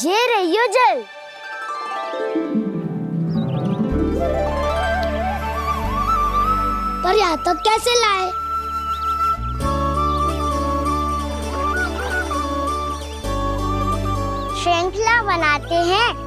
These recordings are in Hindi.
जे रहियो जल। पर यहाँ तक कैसे लाए? श्रृंखला बनाते हैं।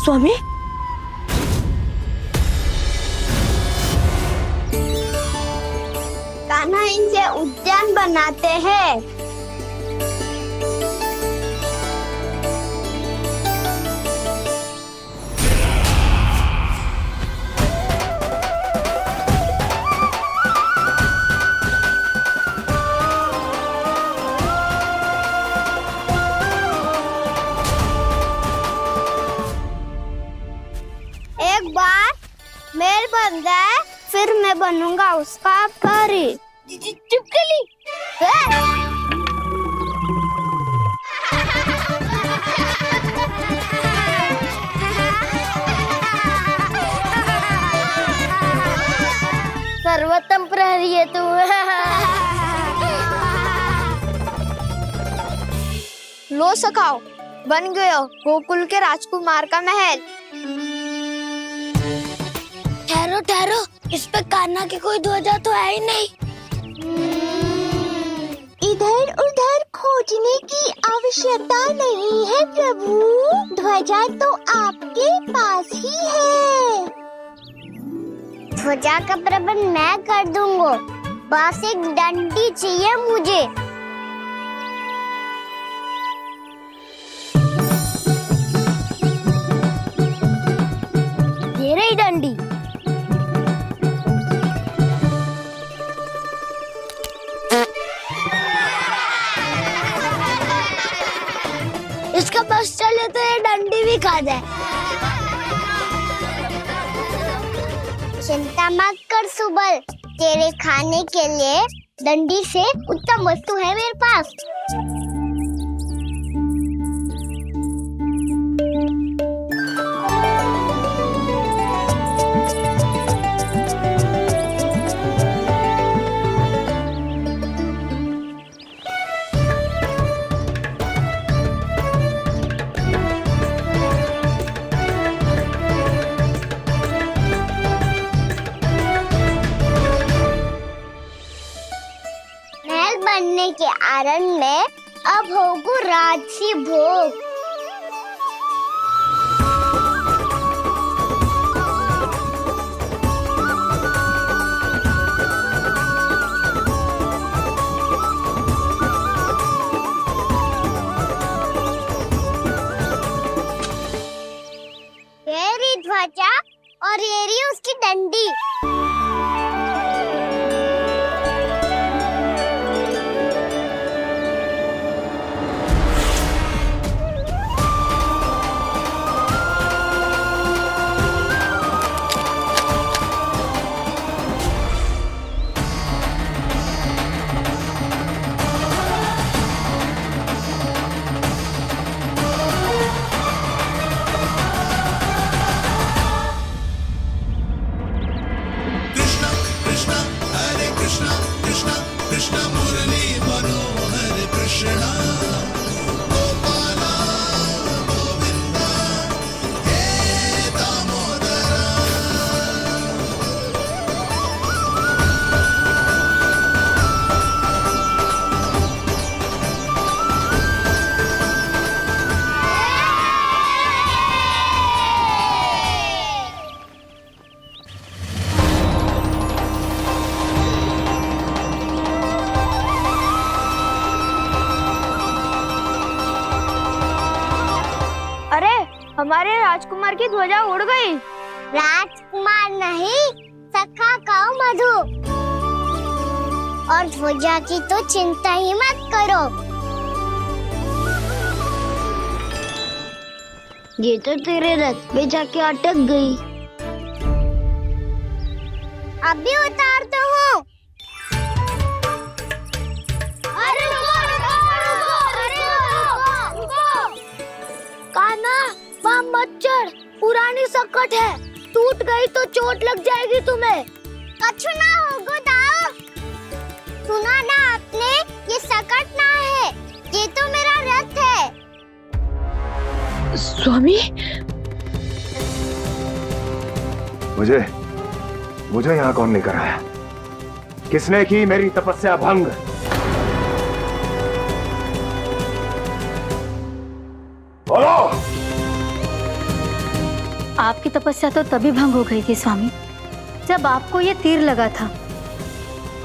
स्वामी, कान्हा इनसे उद्यान बनाते हैं। एक बार मेल बन जाए फिर मैं बनूंगा उसका परी। चुपकली। सर्वोत्तम प्रहरी है तू। लो सखाओ, बन गयो गोकुल के राजकुमार का महल। ठहरो ठहरो, इस पे कान्हा की कोई ध्वजा तो है ही नहीं। इधर उधर खोजने की आवश्यकता नहीं है प्रभु, ध्वजा तो आपके पास ही है। ध्वजा का प्रबंध मैं कर दूंगा, बस एक डंडी चाहिए मुझे। ये रही डंडी। इसका बस चले तो ये डंडी भी खा जाए। चिंता मत कर सुबल, तेरे खाने के लिए डंडी से उत्तम वस्तु है मेरे पास। बनने के आरण में अब होगू राजसी भोग। येरी ध्वजा और येरी उसकी डंडी। अरे हमारे राजकुमार की ध्वजा उड़ गई। राजकुमार नहीं, सखा कहो मधु। और ध्वजा की तो चिंता ही मत करो। ये तो तेरे रथ पे जाके अटक गई। अभी उतारता हूँ। अरे कान्हा, वहाँ मत चढ़, पुरानी सकट है, टूट गई तो चोट लग जाएगी तुम्हें। कछु ना होगा दाऊ। सुना ना आपने, ये सकट ना है, ये तो मेरा रथ है। स्वामी, मुझे यहाँ कौन लेकर आया? किसने की मेरी तपस्या भंग? बोलो। आपकी तपस्या तो तभी भंग हो गई थी स्वामी, जब आपको ये तीर लगा था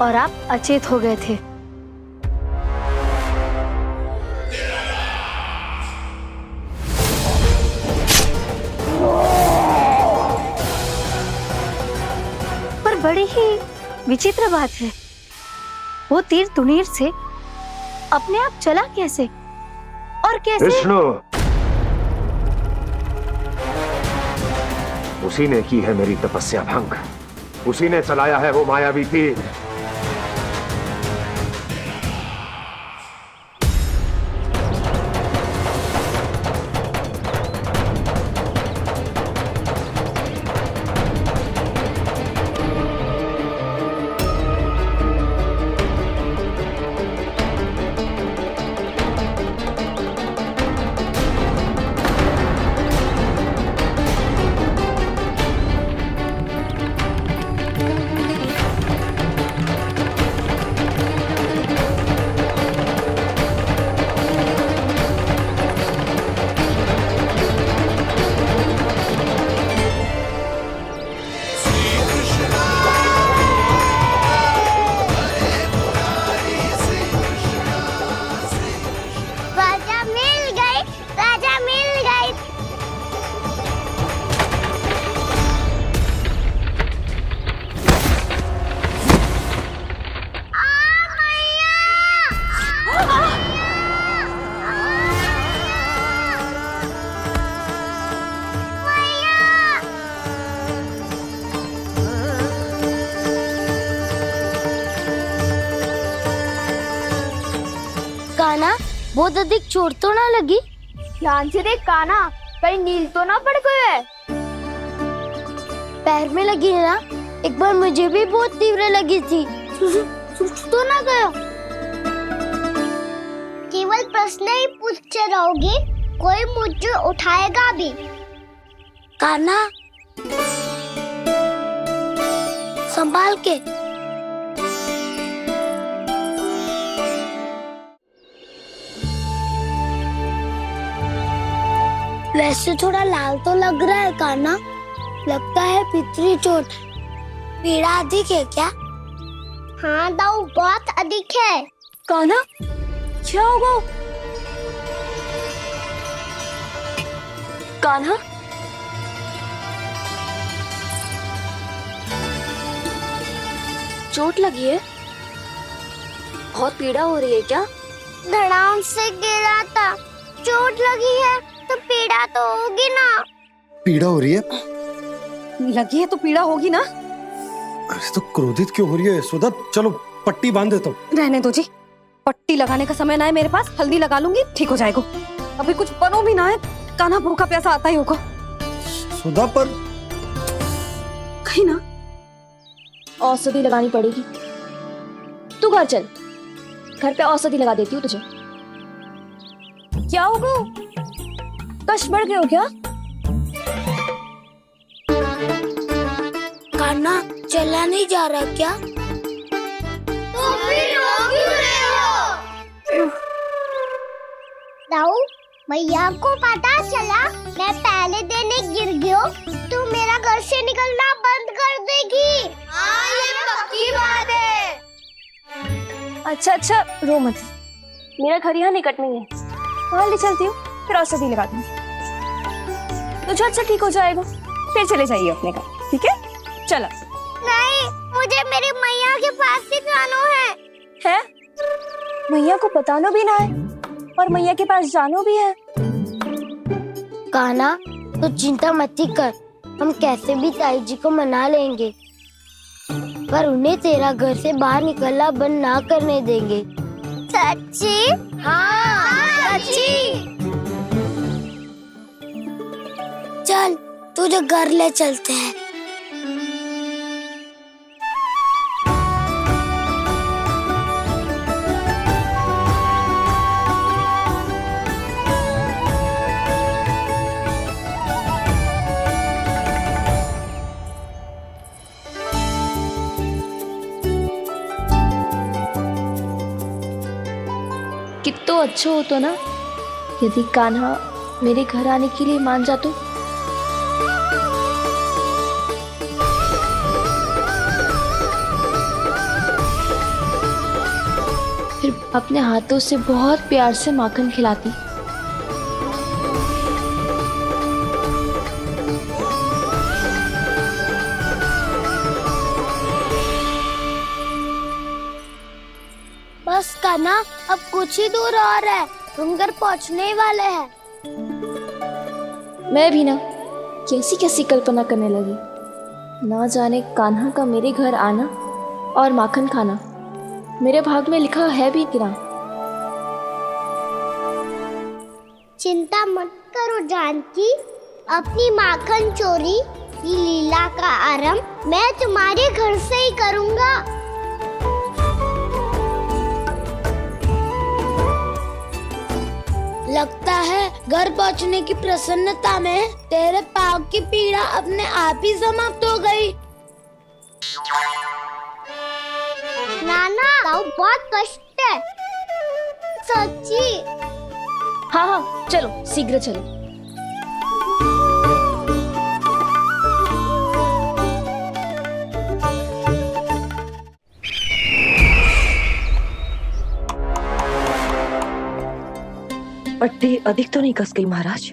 और आप अचेत हो गए थे। पर बड़ी ही विचित्र बात है, वो तीर तुनीर से अपने आप चला कैसे और कैसे? विष्णु, उसी ने की है मेरी तपस्या भंग, उसी ने चलाया है वो मायावी तीर। राजा मिल गई। कान्हा, बहुत अधिक चोट तो ना लगी? ध्यान से देख कान्हा, कहीं नील तो ना पड़ गए है। पैर में लगी है ना? एक बार मुझे भी बहुत तीव्र लगी थी। सूझ तो ना गया? केवल प्रश्न ही पूछते रहोगे, कोई मुझे उठाएगा भी। कान्हा, संभाल के। वैसे थोड़ा लाल तो लग रहा है कान्हा, लगता है पितरी चोट। पीड़ा अधिक है क्या? हाँ दाऊ, बहुत अधिक है। कान्हा, क्या होगा? कान्हा, चोट लगी है? बहुत पीड़ा हो रही है क्या? धड़ाम से गिरा था, चोट लगी है तो पीड़ा तो होगी ना। पीड़ा हो रही है? लगी है तो पीड़ा होगी ना। अरे तो क्रोधित क्यों हो रही है यशोदा? चलो पट्टी बांध देता हूँ। रहने दो जी, पट्टी लगाने का समय ना है मेरे पास, हल्दी लगा लूंगी, ठीक हो जाएगा। अभी कुछ बनो भी ना है, कान्हा भूखा प्यासा आता ही होगा। सुधा, पर कहीं ना औषधि लगानी पड़ेगी। तू घर चल, घर पे औषधि लगा देती हूँ तुझे। क्या होगा? कष्ट बढ़ गए हो क्या? कान्हा चला नहीं जा रहा क्या? तो फिर रो क्यों रहे हो? दाऊ, भैया को पता चला मैं पहले दिन ही गिर गया तो मेरा घर से निकलना बंद कर देगी। हाँ, ये पक्की बात है। अच्छा, रो मत। मेरा घर यहाँ निकट नहीं है, वहाँ ले चलती हूँ, फिर औषधि लगा दूंगी। तो झट से ठीक हो जाएगा। फिर चले जाइए अपने घर, ठीक है? चलो। नहीं, मुझे मेरी मैया के पास ही जाना है। मैया को बताना भी ना है और मैया के पास जानो भी है। कान्हा, तो चिंता मत ही कर, हम कैसे भी ताई जी को मना लेंगे, पर उन्हें तेरा घर से बाहर निकलना बंद ना करने देंगे। सच्ची? हाँ, सच्ची। चल, तुझे घर ले चलते हैं। कितना अच्छा हो तो ना यदि कान्हा मेरे घर आने के लिए मान जा तो। फिर अपने हाथों से बहुत प्यार से माखन खिलाती। बस कान्हा, अब कुछ ही दूर और है, हम घर पहुँचने ही वाले हैं। मैं भी ना कैसी कैसी कल्पना करने लगी। ना जाने कान्हा का मेरे घर आना और माखन खाना मेरे भाग में लिखा है भी कि ना। चिंता मत करो जानकी, अपनी माखन चोरी की लीला का आरंभ मैं तुम्हारे घर से ही करूँगा। लगता है घर पहुंचने की प्रसन्नता में तेरे पाँव की पीड़ा अपने आप ही समाप्त हो गई। नाना, पाँव बहुत कष्ट है। सच्ची? हाँ हाँ, चलो शीघ्र चलो। पट्टी अधिक तो नहीं कस गई महाराज?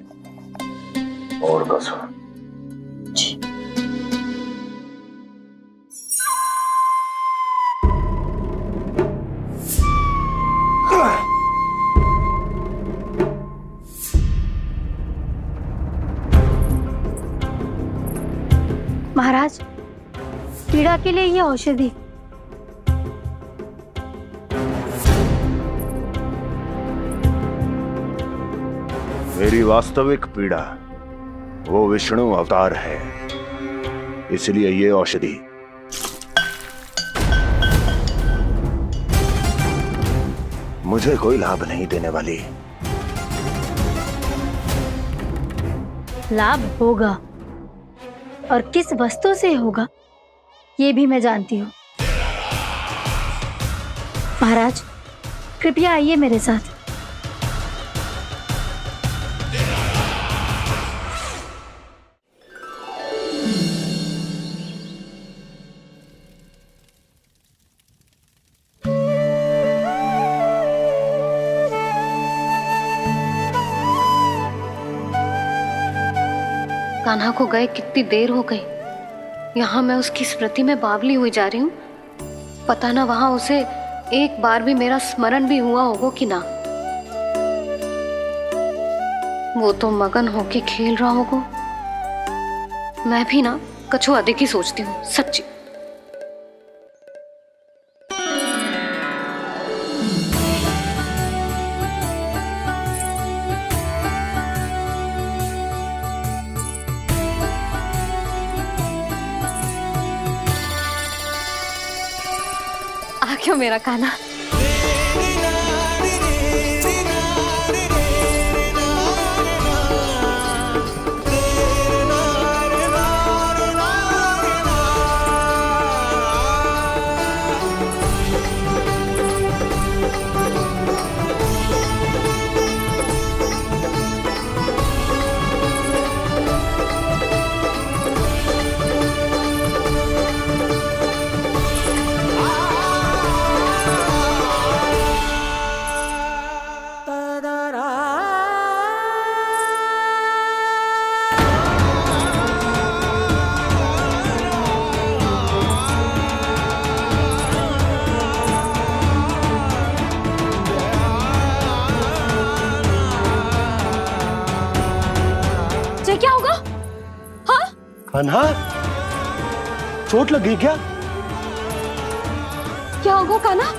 और कसो। महाराज, पीड़ा के लिए ये औषधि। मेरी वास्तविक पीड़ा वो विष्णु अवतार है, इसलिए ये औषधि। मुझे कोई लाभ नहीं देने वाली। लाभ होगा, और किस वस्तु से होगा ये भी मैं जानती हूँ। महाराज, कृपया आइए मेरे साथ। कान्हा को गए कितनी देर हो गई। यहाँ मैं उसकी स्मृति में बावली हुई जा रही हूँ। पता ना वहां उसे एक बार भी मेरा स्मरण भी हुआ होगा कि ना। वो तो मगन होके खेल रहा होगा। मैं भी ना कछु अधिक ही सोचती हूँ, सच्ची। आ क्यों मेरा कान्हा। कान्हा, चोट लग गई क्या? क्या होगा कान्हा?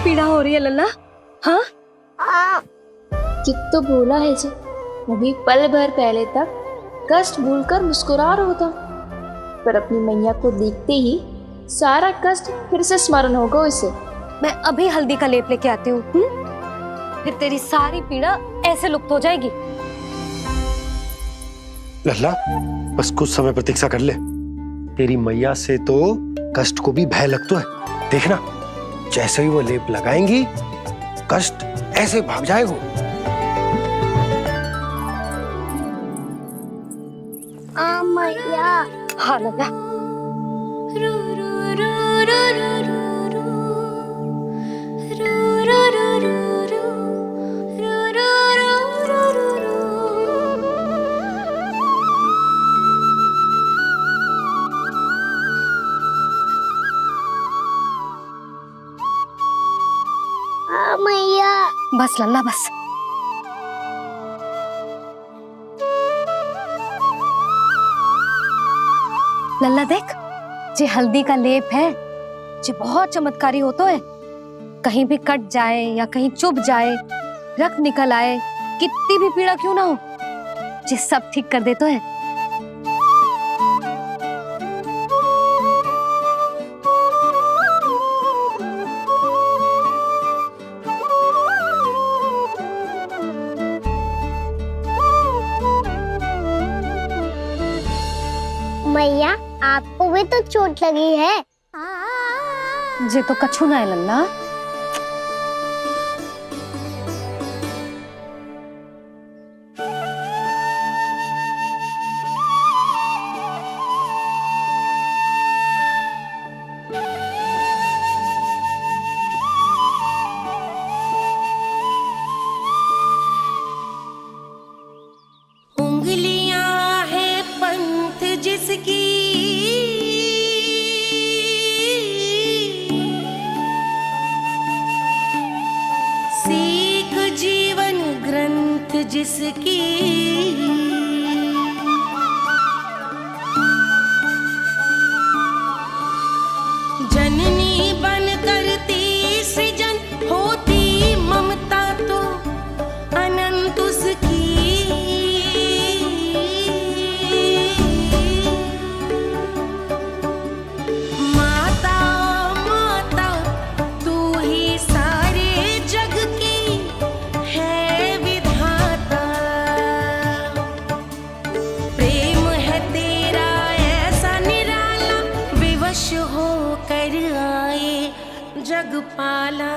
पीड़ा हो रही है लल्ला? हाँ, कितना भूला है जी। अभी पल भर पहले तक कष्ट भूलकर मुस्कुरा रहा था, पर अपनी मैया को देखते ही सारा कष्ट फिर से स्मरण होगा उसे। मैं अभी हल्दी का लेप लेके आती हूँ, फिर तेरी सारी पीड़ा ऐसे लुप्त हो जाएगी। लल्ला, बस कुछ समय प्रतीक्षा कर ले। तेरी मैया से तो कष्ट को भी भय लगता है। देखना, जैसे ही वो लेप लगाएंगी, कष्ट ऐसे भाग जाएगा। मैया। हाँ लल्ला। मैया। बस लल्ला बस। लल्ला देख, जे हल्दी का लेप है, जे बहुत चमत्कारी होतो है। कहीं भी कट जाए या कहीं चुभ जाए, रक्त निकल आए, कितनी भी पीड़ा क्यों ना हो, जे सब ठीक कर देतो है। मैया, आपको भी तो चोट लगी है। जे तो कछु ना है लल्ला। उंगलियां है पंथ जिसकी, सीख जीवन ग्रंथ जिसकी, जननी बन करती सृजन होती ममता तो अनंत उसकी। जगपाला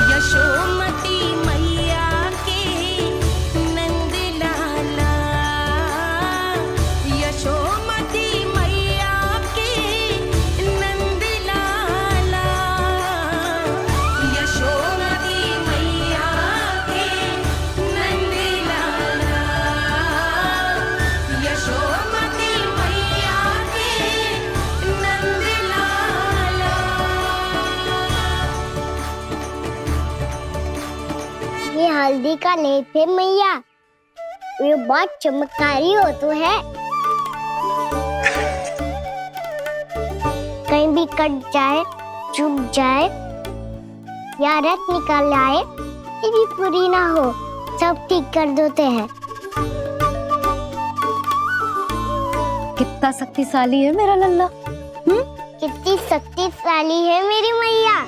यशोमती मैया के नंद लाला, यशोमती मैया के नंद लाला, यशोमती मैया के नंद लाला, यशोमती मैया ये हल्दी का लेप है मैया, ये बहुत चमत्कारी हो तो है। कहीं भी कट जाए, चुभ जाए या रक्त निकल आए, ये भी पूरी ना हो, सब ठीक कर देते हैं। कितना शक्तिशाली है मेरा लल्ला। कितनी शक्तिशाली है मेरी मैया।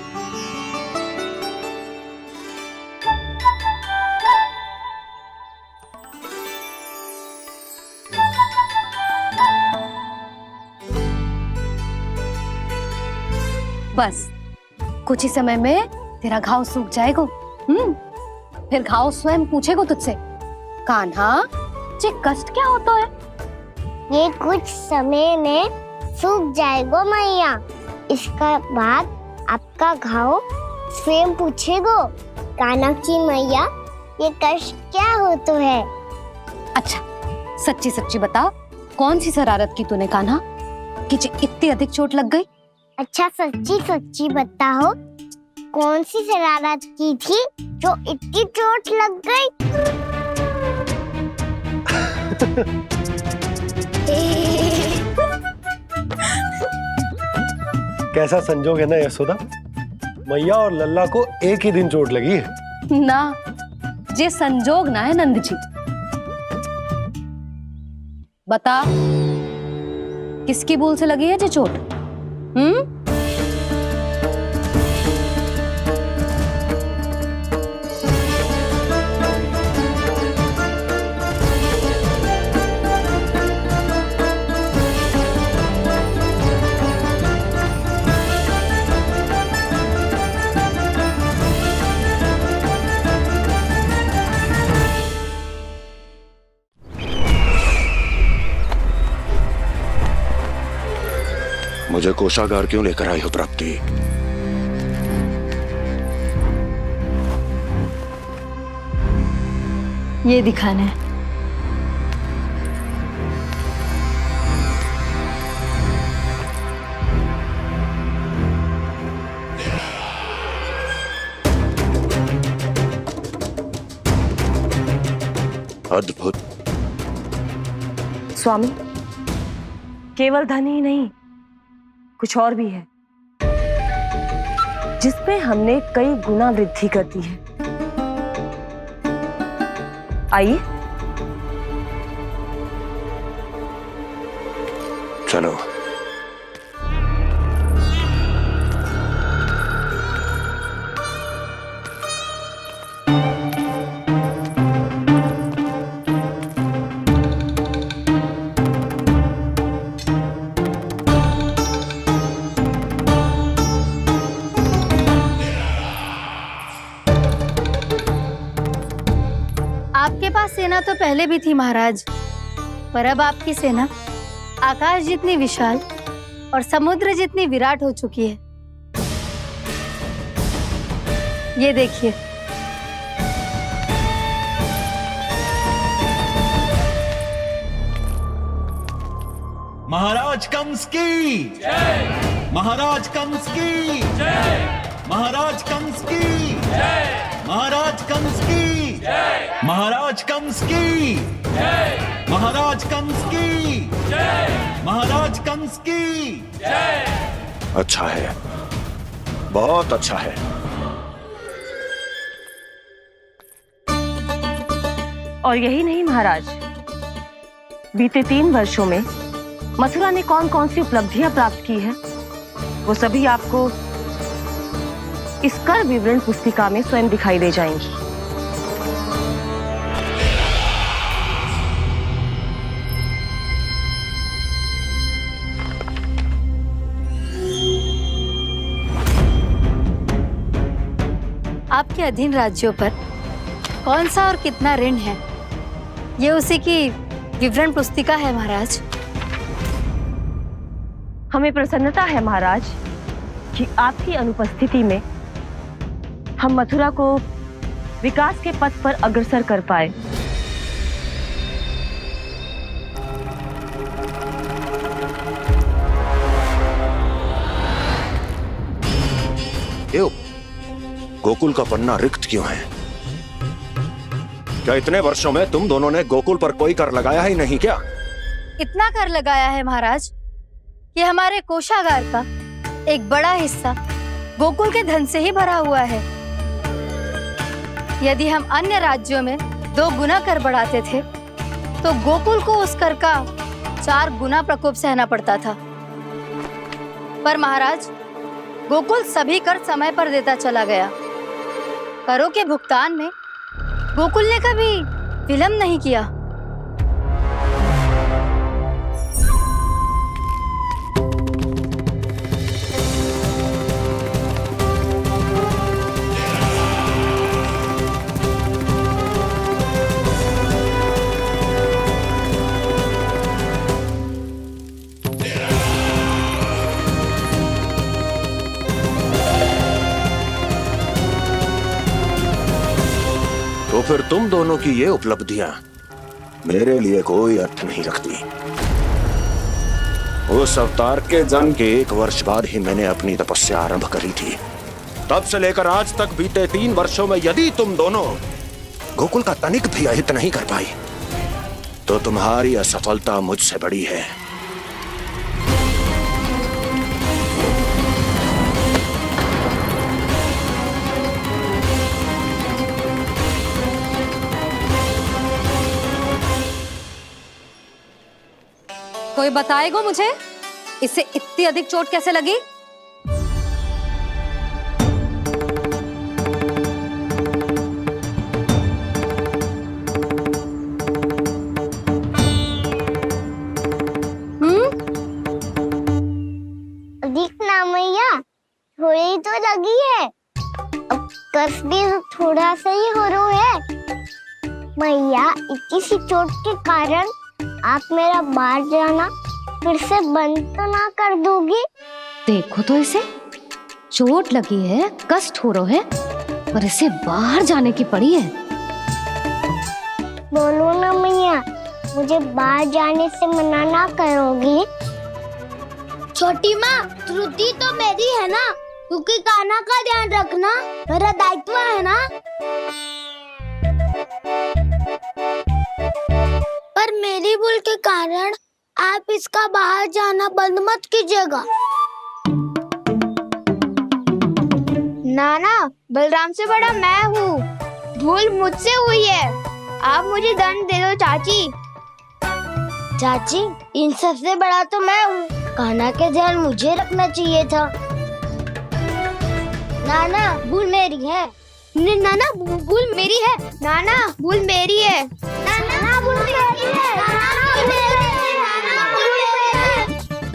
बस कुछ ही समय में तेरा घाव सूख जाएगा। फिर घाव स्वयं पूछेगा तुझसे, कान्हा ये कष्ट क्या होता है? ये कुछ समय में सूख जाएगा मैया। इसका बाद आपका घाव स्वयं पूछेगा, कान्हा की मैया ये कष्ट क्या होता है। अच्छा सच्ची सच्ची बता, कौन सी शरारत की तूने कान्हा कि इतनी अधिक चोट लग गई? अच्छा सच्ची सच्ची बताओ, कौन सी शरारत की थी जो इतनी चोट लग गई? कैसा संजोग है ना यशोदा, मैया और लल्ला को एक ही दिन चोट लगी है। ना जे संजोग ना है नंद जी। बता किसकी भूल से लगी है जे चोट? मुझे कोषागार क्यों लेकर आई हो प्राप्ति? ये दिखाना है। अद्भुत। स्वामी, केवल धन ही नहीं, कुछ और भी है जिसमें हमने कई गुना वृद्धि कर दी है। आइए चलो। आपके पास सेना तो पहले भी थी महाराज, पर अब आपकी सेना आकाश जितनी विशाल और समुद्र जितनी विराट हो चुकी है। ये देखिए। महाराज कंस की जय। महाराज कंस की जय। महाराज कंस की जय। महाराज कंस की जय। महाराज कंस की जय। महाराज कंस की जय। महाराज कंस की जय। अच्छा है, बहुत अच्छा है। और यही नहीं महाराज, बीते 3 वर्षों में मथुरा ने कौन कौन सी उपलब्धियां प्राप्त की है, वो सभी आपको इस कर विवरण पुस्तिका में स्वयं दिखाई दे जाएंगी। आपके अधीन राज्यों पर कौन सा और कितना ऋण है, ये उसी की विवरण पुस्तिका है महाराज। हमें प्रसन्नता है महाराज कि आपकी अनुपस्थिति में हम मथुरा को विकास के पथ पर अग्रसर कर पाए। क्यों? गोकुल का पन्ना रिक्त क्यों है? क्या इतने वर्षों में तुम दोनों ने गोकुल पर कोई कर लगाया ही नहीं क्या? इतना कर लगाया है महाराज कि हमारे कोषागार का एक बड़ा हिस्सा गोकुल के धन से ही भरा हुआ है। यदि हम अन्य राज्यों में 2 गुना कर बढ़ाते थे तो गोकुल को उस कर का 4 गुना प्रकोप सहना पड़ता था। पर महाराज, गोकुल सभी कर समय पर देता चला गया। करों के भुगतान में गोकुल ने कभी विलंब नहीं किया। तो फिर तुम दोनों की ये उपलब्धियां मेरे लिए कोई अर्थ नहीं रखती। उस अवतार के जन्म के 1 वर्ष बाद ही मैंने अपनी तपस्या आरंभ करी थी। तब से लेकर आज तक बीते 3 वर्षों में यदि तुम दोनों गोकुल का तनिक भी अहित नहीं कर पाई तो तुम्हारी असफलता मुझसे बड़ी है। कोई बताएगा मुझे इसे इतनी अधिक चोट कैसे लगी? अधिक ना मैया, थोड़ी तो लगी है। अब कस भी थोड़ा सा ही हो रहा है। मैया, इतनी सी चोट के कारण आप मेरा बाहर जाना फिर से बंद तो ना कर दोगी? देखो तो इसे, चोट लगी है, कष्ट हो रहा है और इसे बाहर जाने की पड़ी है। बोलो ना मैया, मुझे बाहर जाने से मना ना करोगी? छोटी माँ, त्रुटि तो मेरी है ना, क्योंकि कान्हा का ध्यान रखना मेरा दायित्व है ना। पर मेरी भूल के कारण आप इसका बाहर जाना बंद मत कीजिएगा। नाना, बलराम से बड़ा मैं हूँ, भूल मुझसे हुई है, आप मुझे दंड दे दो चाची। चाची, इन सबसे बड़ा तो मैं हूँ, कान्हा के ध्यान मुझे रखना चाहिए था। नाना, भूल मेरी है। नाना, भूल मेरी है। नाना, भूल मेरी है। नाना, भूल मेरी है।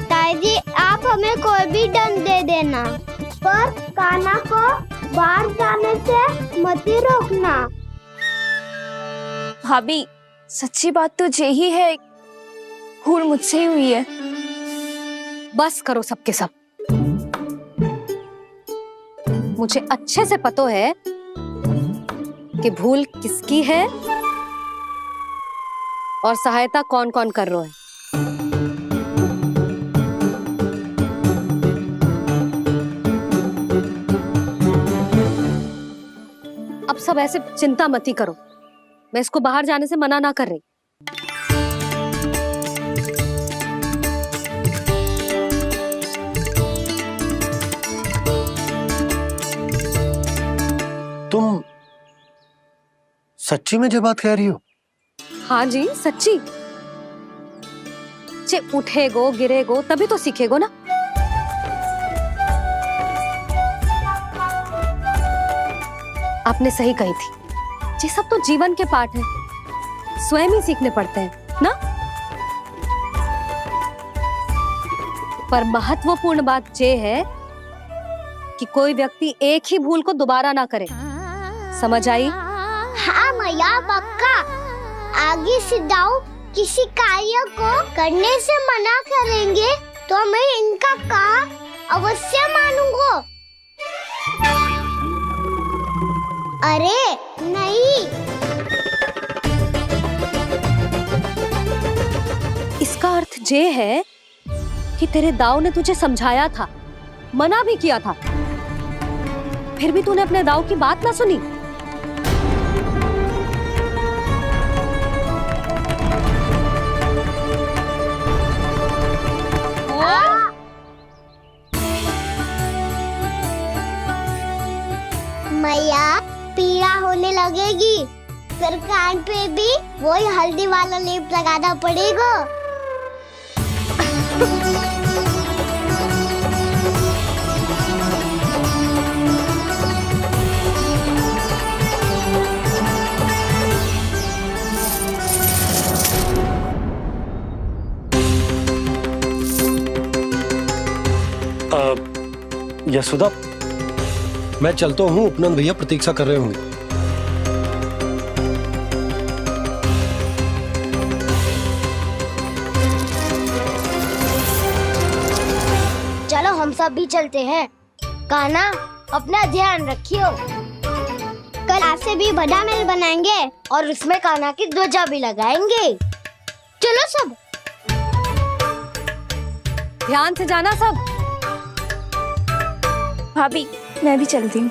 ताई जी, आप हमें कोई भी दंड दे देना, पर कान्हा को बाहर जाने से मत ही रोकना। भाभी, सच्ची बात तो यही है, भूल मुझसे ही हुई है। बस करो सबके सब। मुझे अच्छे से पता है कि भूल किसकी है और सहायता कौन कौन कर रहा है। अब सब ऐसे चिंता मत ही करो, मैं इसको बाहर जाने से मना ना कर रही। तुम सच्ची में जो बात कह रही हो? हाँ जी, सच्ची। जे उठेगो गिरेगो तभी तो सीखेगो ना। आपने सही कही थी, ये सब तो जीवन के पाठ है, स्वयं ही सीखने पड़ते हैं ना। पर महत्वपूर्ण बात ये है कि कोई व्यक्ति एक ही भूल को दोबारा ना करे, समझ आई? हाँ मैया, पक्का। आगे से दाऊ किसी कार्य को करने से मना करेंगे तो मैं इनका कहा अवश्य मानूंगा। अरे नहीं, इसका अर्थ ये है कि तेरे दाऊ ने तुझे समझाया था, मना भी किया था, फिर भी तूने अपने दाऊ की बात ना सुनी। मैया, पीड़ा होने लगेगी, फिर कान पे भी वही हल्दी वाला लेप लगाना पड़ेगा। यशोदा, मैं चलता हूँ, उपनंद भैया प्रतीक्षा कर रहे होंगे। चलो हम सब भी चलते हैं। कान्हा, अपना ध्यान रखियो। कल आपसे भी बड़ा महल बनाएंगे और उसमें कान्हा की ध्वजा भी लगाएंगे। चलो सब। ध्यान से जाना सब। भाभी, मैं भी चलती हूँ।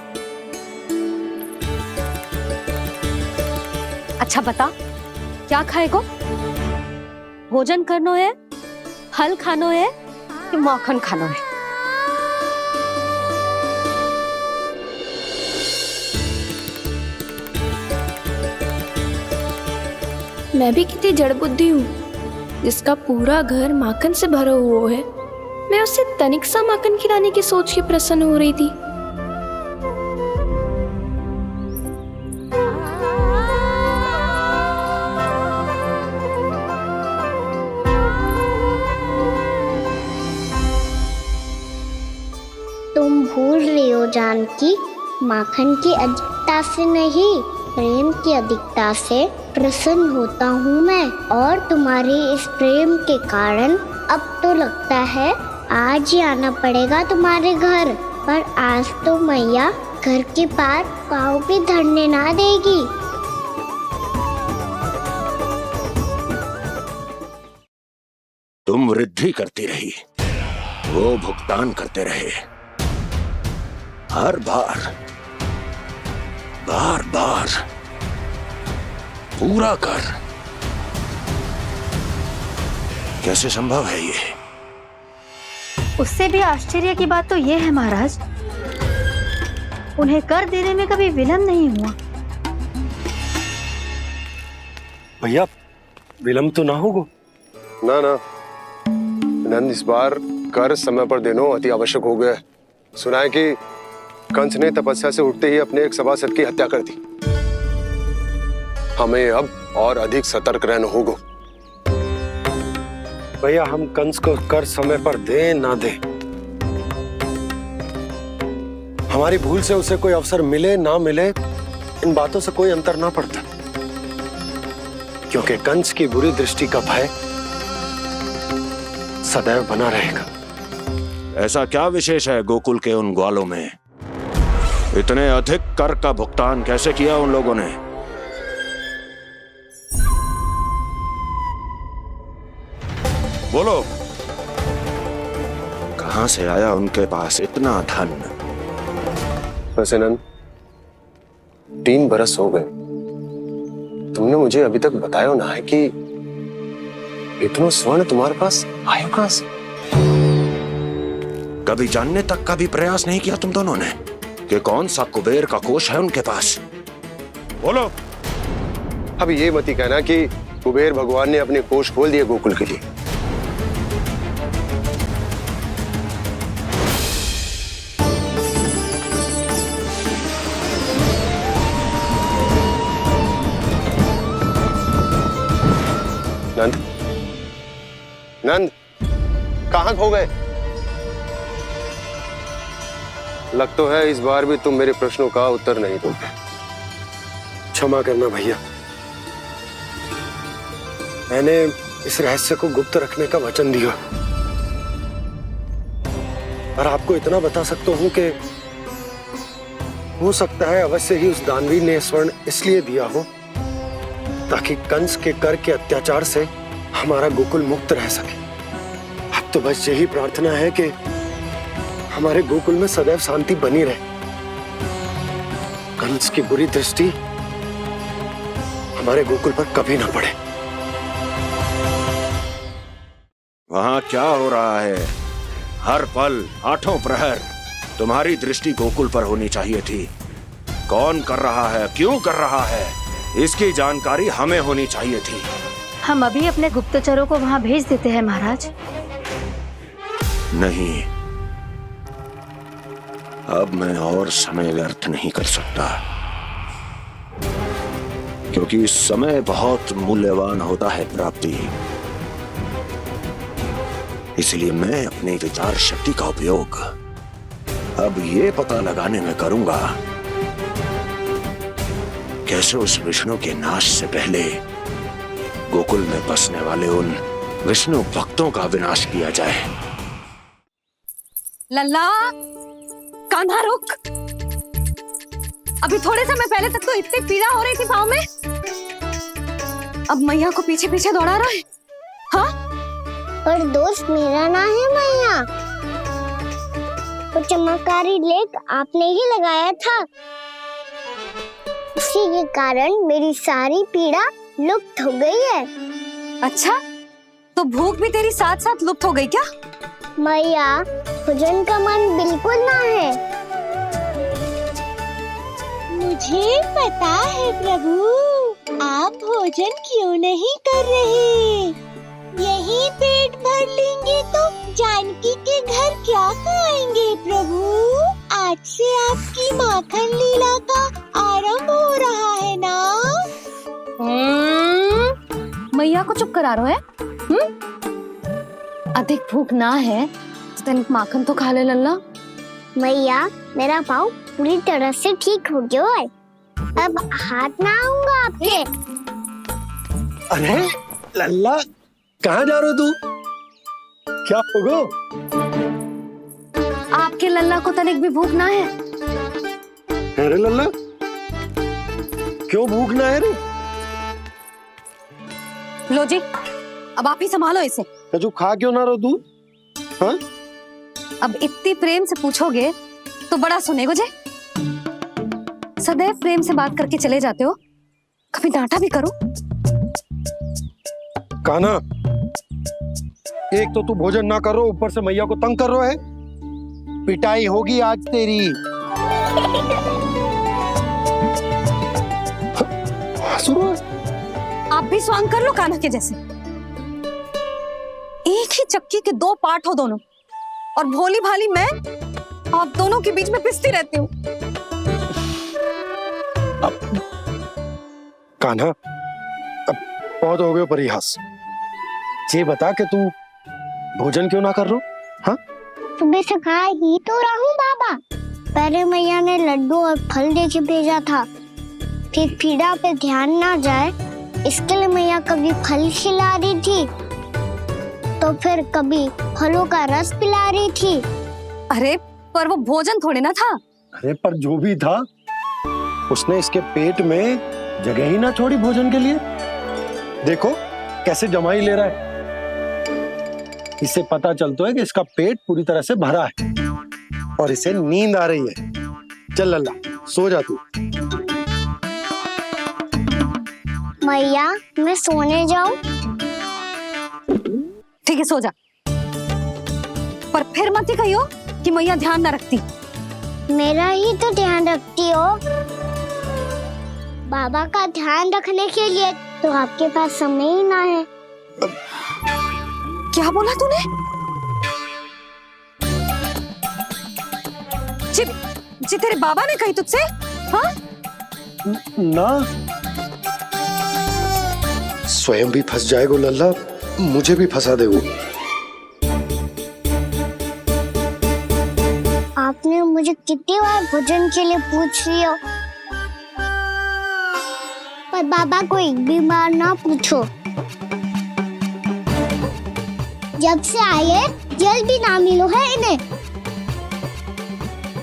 अच्छा बता, क्या खाएगो? भोजन करनो है, हल खानो है कि माखन खानो है? मैं भी कितनी जड़ बुद्धि हूँ, जिसका पूरा घर माखन से भरा हुआ है। मैं उससे तनिक सा माखन खिलाने की सोच के प्रसन्न हो रही थी। तुम भूल रही हो जानकी, माखन की अधिकता से नहीं, प्रेम की अधिकता से प्रसन्न होता हूँ मैं। और तुम्हारे इस प्रेम के कारण अब तो लगता है आज ही आना पड़ेगा तुम्हारे घर। पर आज तो मैया घर के पार पाँव भी धरने ना देगी। तुम वृद्धि करती रही, वो भुगतान करते रहे। हर बार बार बार पूरा कर। कैसे संभव है ये? उससे भी आश्चर्य की बात तो ये है महाराज, उन्हें कर देने में कभी विलंब नहीं हुआ। भैया विलंब तो ना होगा? ना ना नंद, इस बार कर समय पर देना अति आवश्यक हो गया है। सुना है कि कंस ने तपस्या से उठते ही अपने एक सभासद की हत्या कर दी। हमें अब और अधिक सतर्क रहना होगा। भैया हम कंस को कर समय पर दे ना दे, हमारी भूल से उसे कोई अवसर मिले ना मिले, इन बातों से कोई अंतर ना पड़ता, क्योंकि कंस की बुरी दृष्टि का भय सदैव बना रहेगा। ऐसा क्या विशेष है गोकुल के उन ग्वालों में? इतने अधिक कर का भुगतान कैसे किया उन लोगों ने? बोलो, कहां से आया उनके पास इतना धन? वैसे नंद, 3 बरस हो गए, तुमने मुझे अभी तक बताया ना है कि इतना स्वर्ण तुम्हारे पास आया कहां से? कभी जानने तक का भी प्रयास नहीं किया तुम दोनों ने कि कौन सा कुबेर का कोष है उनके पास? बोलो। अब ये मत ही कहना कि कुबेर भगवान ने अपने कोष खोल दिए गोकुल के लिए। नंद, नंद, कहां खो गए? लग तो है इस बार भी तुम मेरे प्रश्नों का उत्तर नहीं दोगे। क्षमा करना भैया, मैंने इस रहस्य को गुप्त रखने का वचन दिया, और आपको इतना बता सकता हूं कि हो सकता है अवश्य ही उस दानवीर ने स्वर्ण इसलिए दिया हो ताकि कंस के कर के अत्याचार से हमारा गोकुल मुक्त रह सके। अब तो बस यही प्रार्थना है कि हमारे गोकुल में सदैव शांति बनी रहे, कंस की बुरी दृष्टि हमारे गोकुल पर कभी ना पड़े। वहां क्या हो रहा है? हर पल, आठों प्रहर तुम्हारी दृष्टि गोकुल पर होनी चाहिए थी। कौन कर रहा है, क्यों कर रहा है, इसकी जानकारी हमें होनी चाहिए थी। हम अभी अपने गुप्तचरों को वहां भेज देते हैं महाराज। नहीं, अब मैं और समय व्यर्थ नहीं कर सकता, क्योंकि समय बहुत मूल्यवान होता है प्राप्ति। इसलिए मैं अपनी विचार शक्ति का उपयोग अब ये पता लगाने में करूंगा कैसे उस विष्णु के नाश से पहले गोकुल में बसने वाले उन विष्णु भक्तों का विनाश किया जाए। लल्ला, कान्हा रुक। अभी थोड़े समय पहले तक तो इतनी पीड़ा हो रही थी पाँव में, अब मैया को पीछे पीछे दौड़ा रहा है। हाँ, पर दोस्त मेरा ना है मैया, वो चमत्कारी लेप आपने ही लगाया था। इसी के कारण मेरी सारी पीड़ा लुप्त हो गई है। अच्छा, तो भूख भी तेरी साथ साथ लुप्त हो गई क्या? मैया, भोजन का मन बिल्कुल ना है। मुझे पता है प्रभु, आप भोजन क्यों नहीं कर रहे। यही पेट भर लेंगे तो जानकी के घर क्या खाएंगे प्रभु। आज से आपकी माखन लीला का आरंभ हो रहा है ना। मैया को चुप करा रहे है। अधिक भूख ना है तो तनिक माखन तो खा ले लल्ला। मैया, मेरा पाँव पूरी तरह से ठीक हो गया है। अब हाथ ना आऊंगा आपके। अरे लल्ला, कहाँ जा रहे हो तू? क्या होगा? आपके लल्ला को तनिक भी भूख ना है? अरे लल्ला, क्यों भूख ना है रे? लो जी, अब आप ही संभालो इसे। तू खा क्यों ना रहो तू? हाँ? अब इतनी प्रेम से पूछोगे तो बड़ा सुनेगो जे। सदैव प्रेम से बात करके चले जाते हो, कभी डांटा भी करो। कान्हा, एक तो तू भोजन ना करो, ऊपर से मैया को तंग कर रहा है। पिटाई होगी आज तेरी। आप भी स्वांग कर लो कान्हा के जैसे। एक ही चक्की के दो पार्ट हो दोनों, और भोली भाली मैं आप दोनों के बीच में पिसती रहती हूँ। कान्हा, अब बहुत हो गए परिहास। ये बता कि तू भोजन क्यों ना कर रो? हाँ? सुबह से खा ही तो रहा हूँ बाबा। पहले मैया ने लड्डू और फल दे के भेजा था, फिर पीड़ा पे ध्यान ना जाए इसके लिए मैया कभी फल खिला रही थी तो फिर कभी फलों का रस पिला रही थी। अरे पर वो भोजन थोड़े ना था। अरे पर जो भी था, उसने इसके पेट में जगह ही ना छोड़ी भोजन के लिए। देखो कैसे जमाई ले रहा है। इससे पता चलता है कि इसका पेट पूरी तरह से भरा है और इसे नींद आ रही है। चल लल्ला, सो जा तू। मैया, मैं सोने जाऊं? ठीक है, सो जा। पर फिर मत ही कहियो कि मैया ध्यान ना रखती। मेरा ही तो ध्यान रखती हो। बाबा का ध्यान रखने के लिए तो आपके पास समय ही ना है। क्या बोला तूने? जी तेरे बाबा ने कही तुझसे? हाँ? ना, स्वयं भी फंस जाएगा लल्ला, मुझे भी फंसा देगो। आपने मुझे कितनी बार भोजन के लिए पूछ लिया, पर बाबा को एक भी बार ना पूछो। जब से आए जल भी ना मिलो है इन्हें।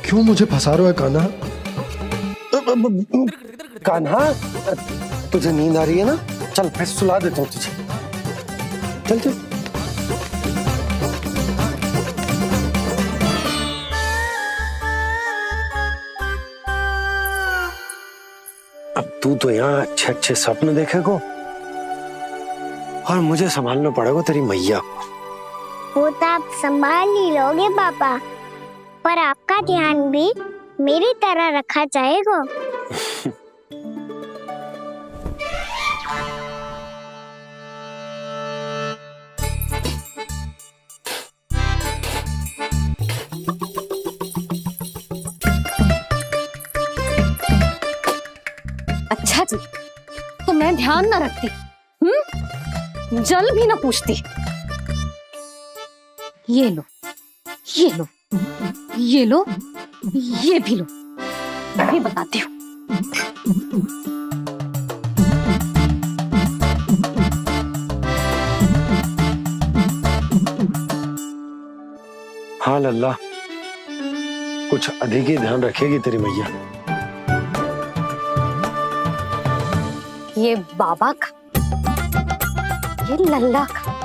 क्यों मुझे फंसा रहा है कान्हा? कान्हा, तुझे नींद आ रही है ना? चल मैं सुला देता हूँ तुझे। चल चल। अब तू तो यहाँ अच्छे अच्छे सपने देखेगो और मुझे संभालना पड़ेगा तेरी मैया। वो तो आप संभाल ही लोगे पापा, पर आपका ध्यान भी मेरी तरह रखा जाएगा। अच्छा जी, तो मैं ध्यान ना रखती, जल भी ना पूछती। ये लो, ये लो, ये लो, ये भी लो, मैं भी बताती हूँ। हाँ लल्ला, कुछ अधिक ही ध्यान रखेगी तेरी मैया। ये बाबा का, ये लल्ला का।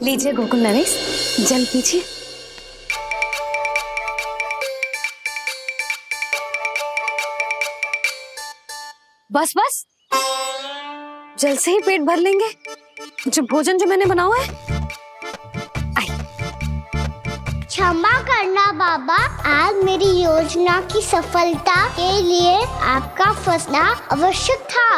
लीजिए गोकुल नरेश, जल पीजिए। बस बस, जल से ही पेट भर लेंगे। भोजन जो मैंने बनाया है। क्षमा करना बाबा, आज मेरी योजना की सफलता के लिए आपका फंसना आवश्यक था।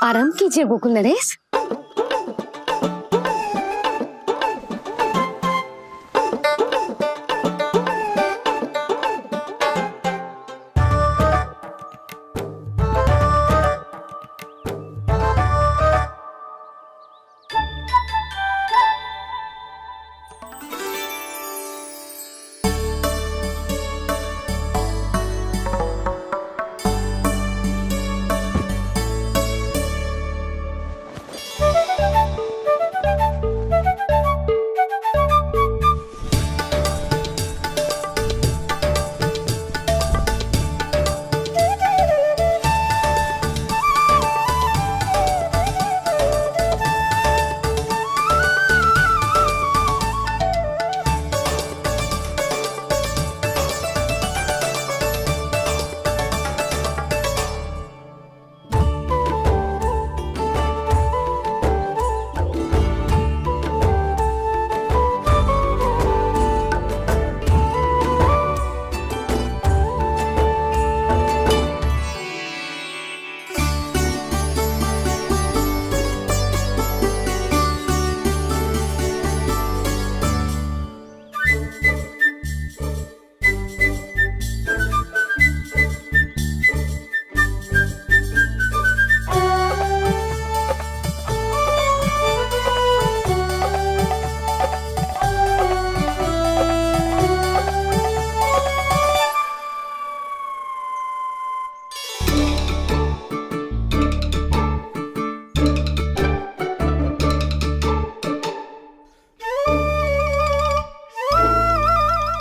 आराम कीजिए गोकुल नरेश।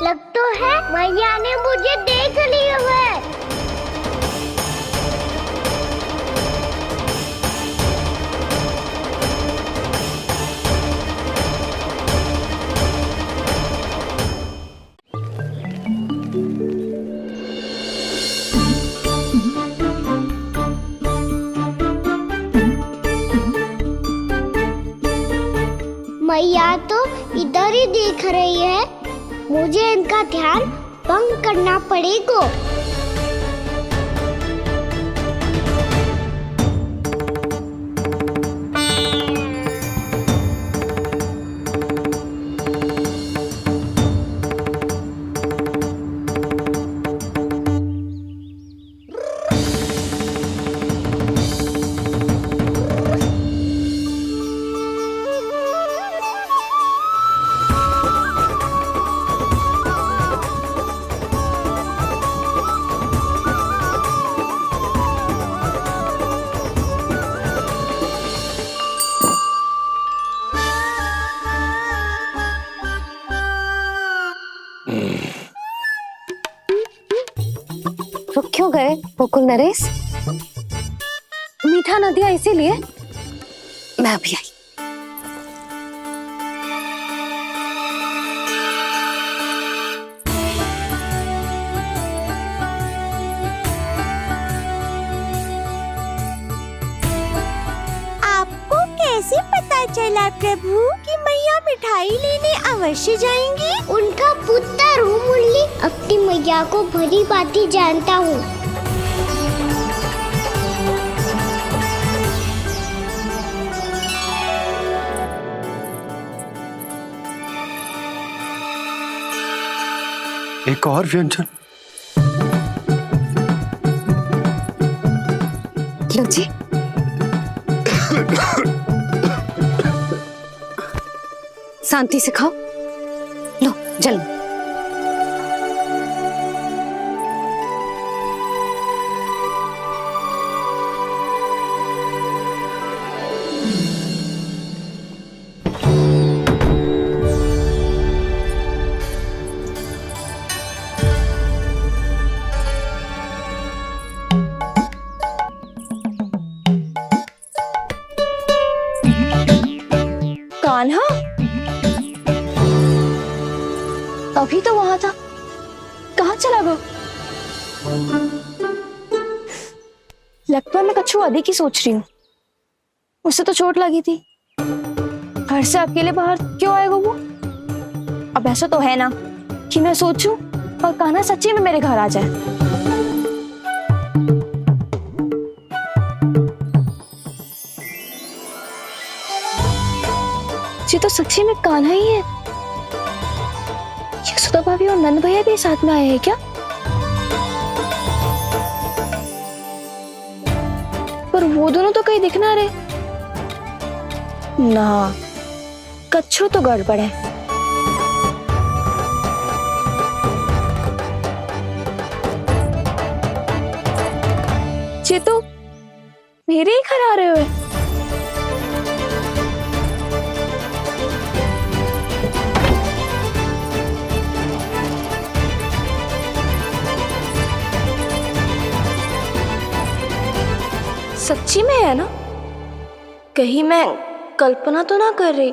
लग तो है मैया ने मुझे देख लिया है। मैया तो इधर ही देख रही है, मुझे इनका ध्यान भंग करना पड़ेगा। रुक क्यों गए गोकुल नरेश? मीठा न दिया इसीलिए मैं अभी आई। आपको कैसे पता चला प्रभु कि मैया मिठाई लेने अवश्य जाएंगी? उनका पुत्र हूँ मुरली, अपनी मैया को भली भांति जानता हूँ। एक और व्यंजन। लो जी। शांति से खाओ। लो जल। अभी तो वहां था, कहाँ चला गया? लगता है मैं कच्छू आदि की सोच रही हूँ। उसे तो चोट लगी थी, घर से अकेले बाहर क्यों आएगा वो? अब ऐसा तो है ना कि मैं सोचूं और कान्हा सच्ची में मेरे घर आ जाए। ये तो सच्ची में कान्हा ही है। यशोदा भाभी और नंद भैया भी साथ में आए हैं क्या? पर वो दोनों तो कहीं दिख ना रहे। ना, कच्छू तो गड़बड़ है। ये तो मेरे ही घर आ रहे हुए। सच्ची में है ना? कहीं मैं कल्पना तो ना कर रही?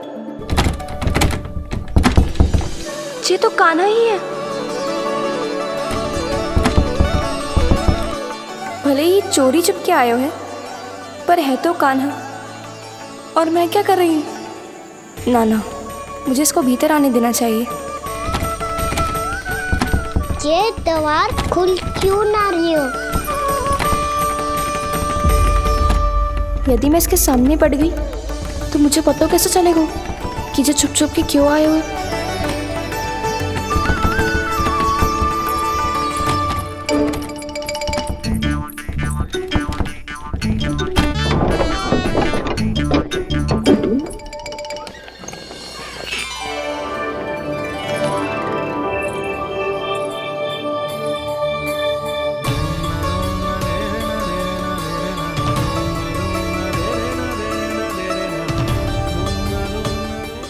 ये तो कान्हा ही है। भले ही चोरी चुप के आए हो है, पर है तो कान्हा। और मैं क्या कर रही हूँ? ना ना, मुझे इसको भीतर आने देना चाहिए। ये दीवार खुल क्यों ना रही हो? यदि मैं इसके सामने पड़ गई तो मुझे पता कैसे चलेगा कि ये छुप छुप के क्यों आए हुए?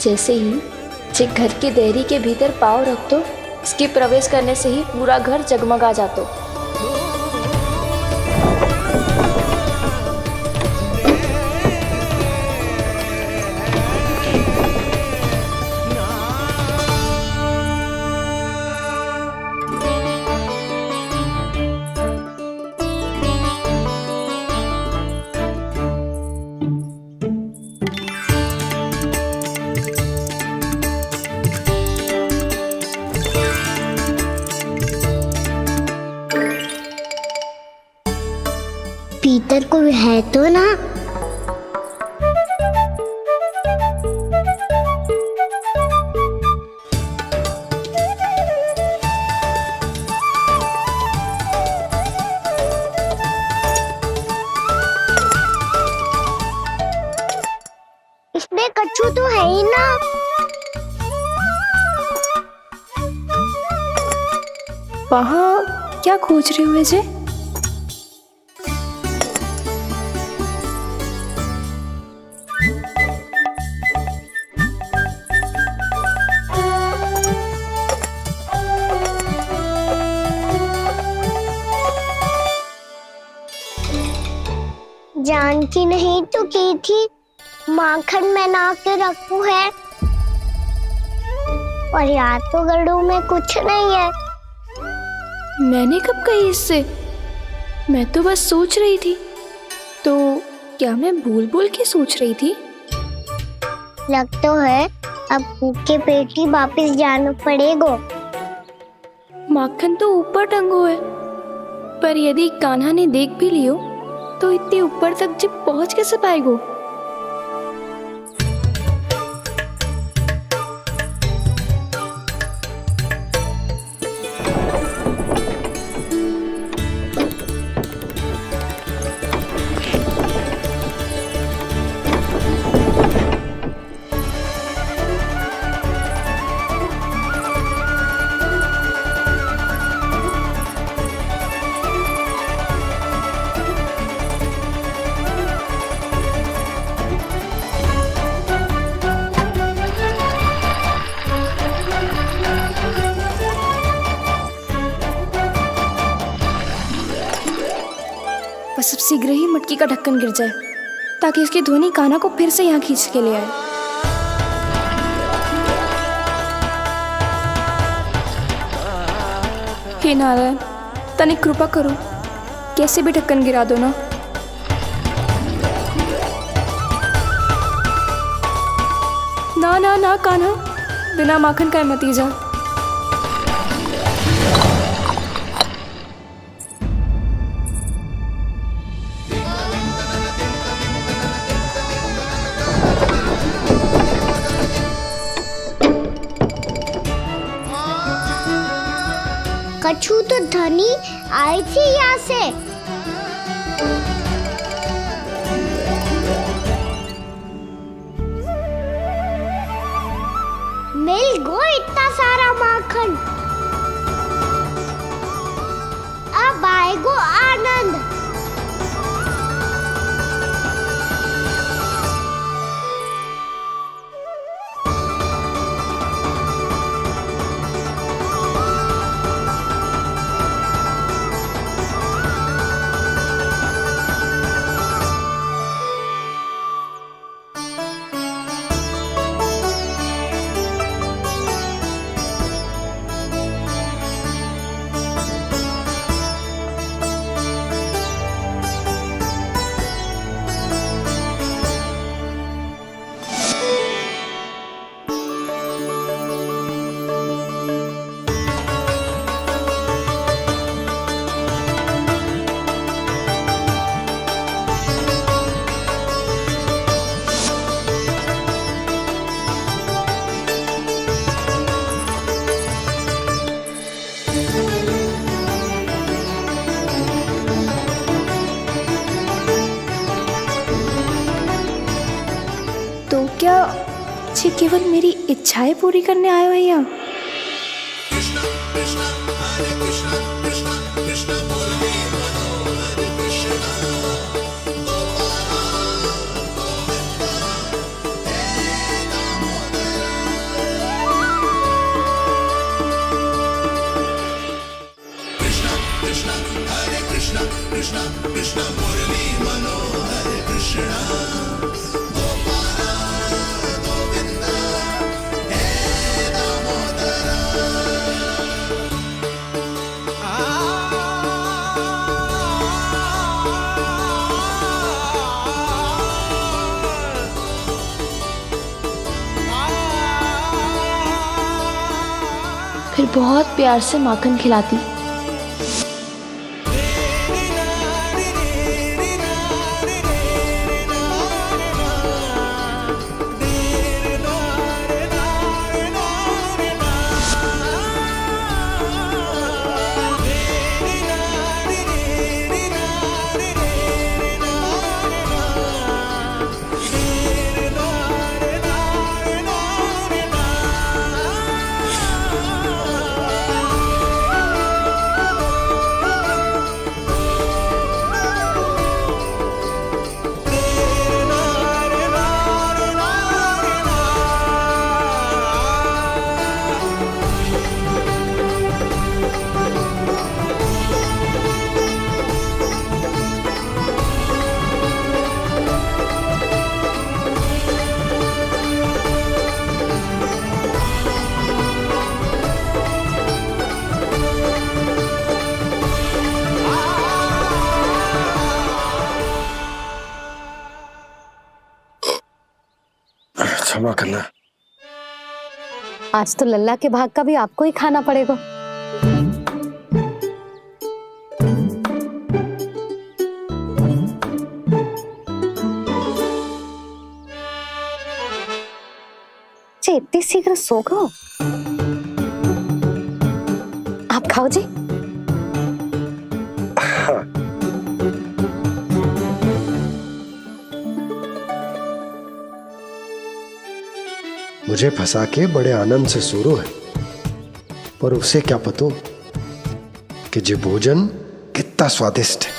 जैसे ही जे घर के देहरी के भीतर पाँव रख दो, इसके प्रवेश करने से ही पूरा घर जगमगा जातो। भीतर कोई है तो ना? इसमें कच्छू तो है ही ना। वहाँ क्या खोज रहे हुए जे? जानकी नहीं तो की थी माखन में ना के रखू है, और यहाँ तो गड़ू में कुछ नहीं है। मैंने कब कही इससे? मैं तो बस सोच रही थी। तो क्या मैं भूल भूल के सोच रही थी? लग तो है अब भूखे पेट ही वापिस जाना पड़ेगा। माखन तो ऊपर टंगो है, पर यदि कान्हा ने देख भी लियो तो इतने ऊपर तक जब पहुंच कैसे पाएगो? बस अब शीघ्र ही मटकी का ढक्कन गिर जाए ताकि उसकी ध्वनि कान्हा को फिर से यहाँ खींच के ले आए। हे नारायण, तनिक कृपा करो, कैसे भी ढक्कन गिरा दो ना। ना ना ना कान्हा, बिना माखन का मत ही जा। कछु तो धनी आई थी यहाँ से। मिल गो इतना सारा माखन। अब आएगो आनंद। तो क्या ये केवल मेरी इच्छाएं पूरी करने आए हो यहाँ? फिर बहुत प्यार से माखन खिलाती। क्षमा करना। आज तो लल्ला के भाग का भी आपको ही खाना पड़ेगा। जी इतनी शीघ्र सो गो? आप खाओ जी। हाँ। मुझे फंसा के बड़े आनंद से सो रो है, पर उसे क्या पतो कि ये भोजन कितना स्वादिष्ट है।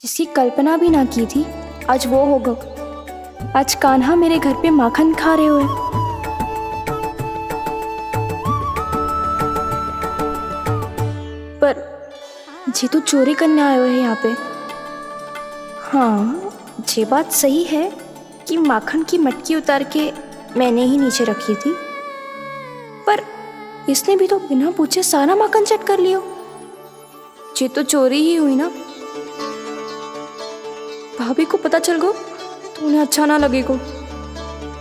जिसकी कल्पना भी ना की थी, आज वो होगा। आज कान्हा मेरे घर पे माखन खा रहे हुए। जी तो चोरी करने आए हुए हैं यहाँ पे। हाँ, ये बात सही है कि माखन की मटकी उतार के मैंने ही नीचे रखी थी, पर इसने भी तो बिना पूछे सारा माखन चट कर लियो। ये तो चोरी ही हुई ना। भाभी को पता चल गो तो उन्हें अच्छा ना लगेगा।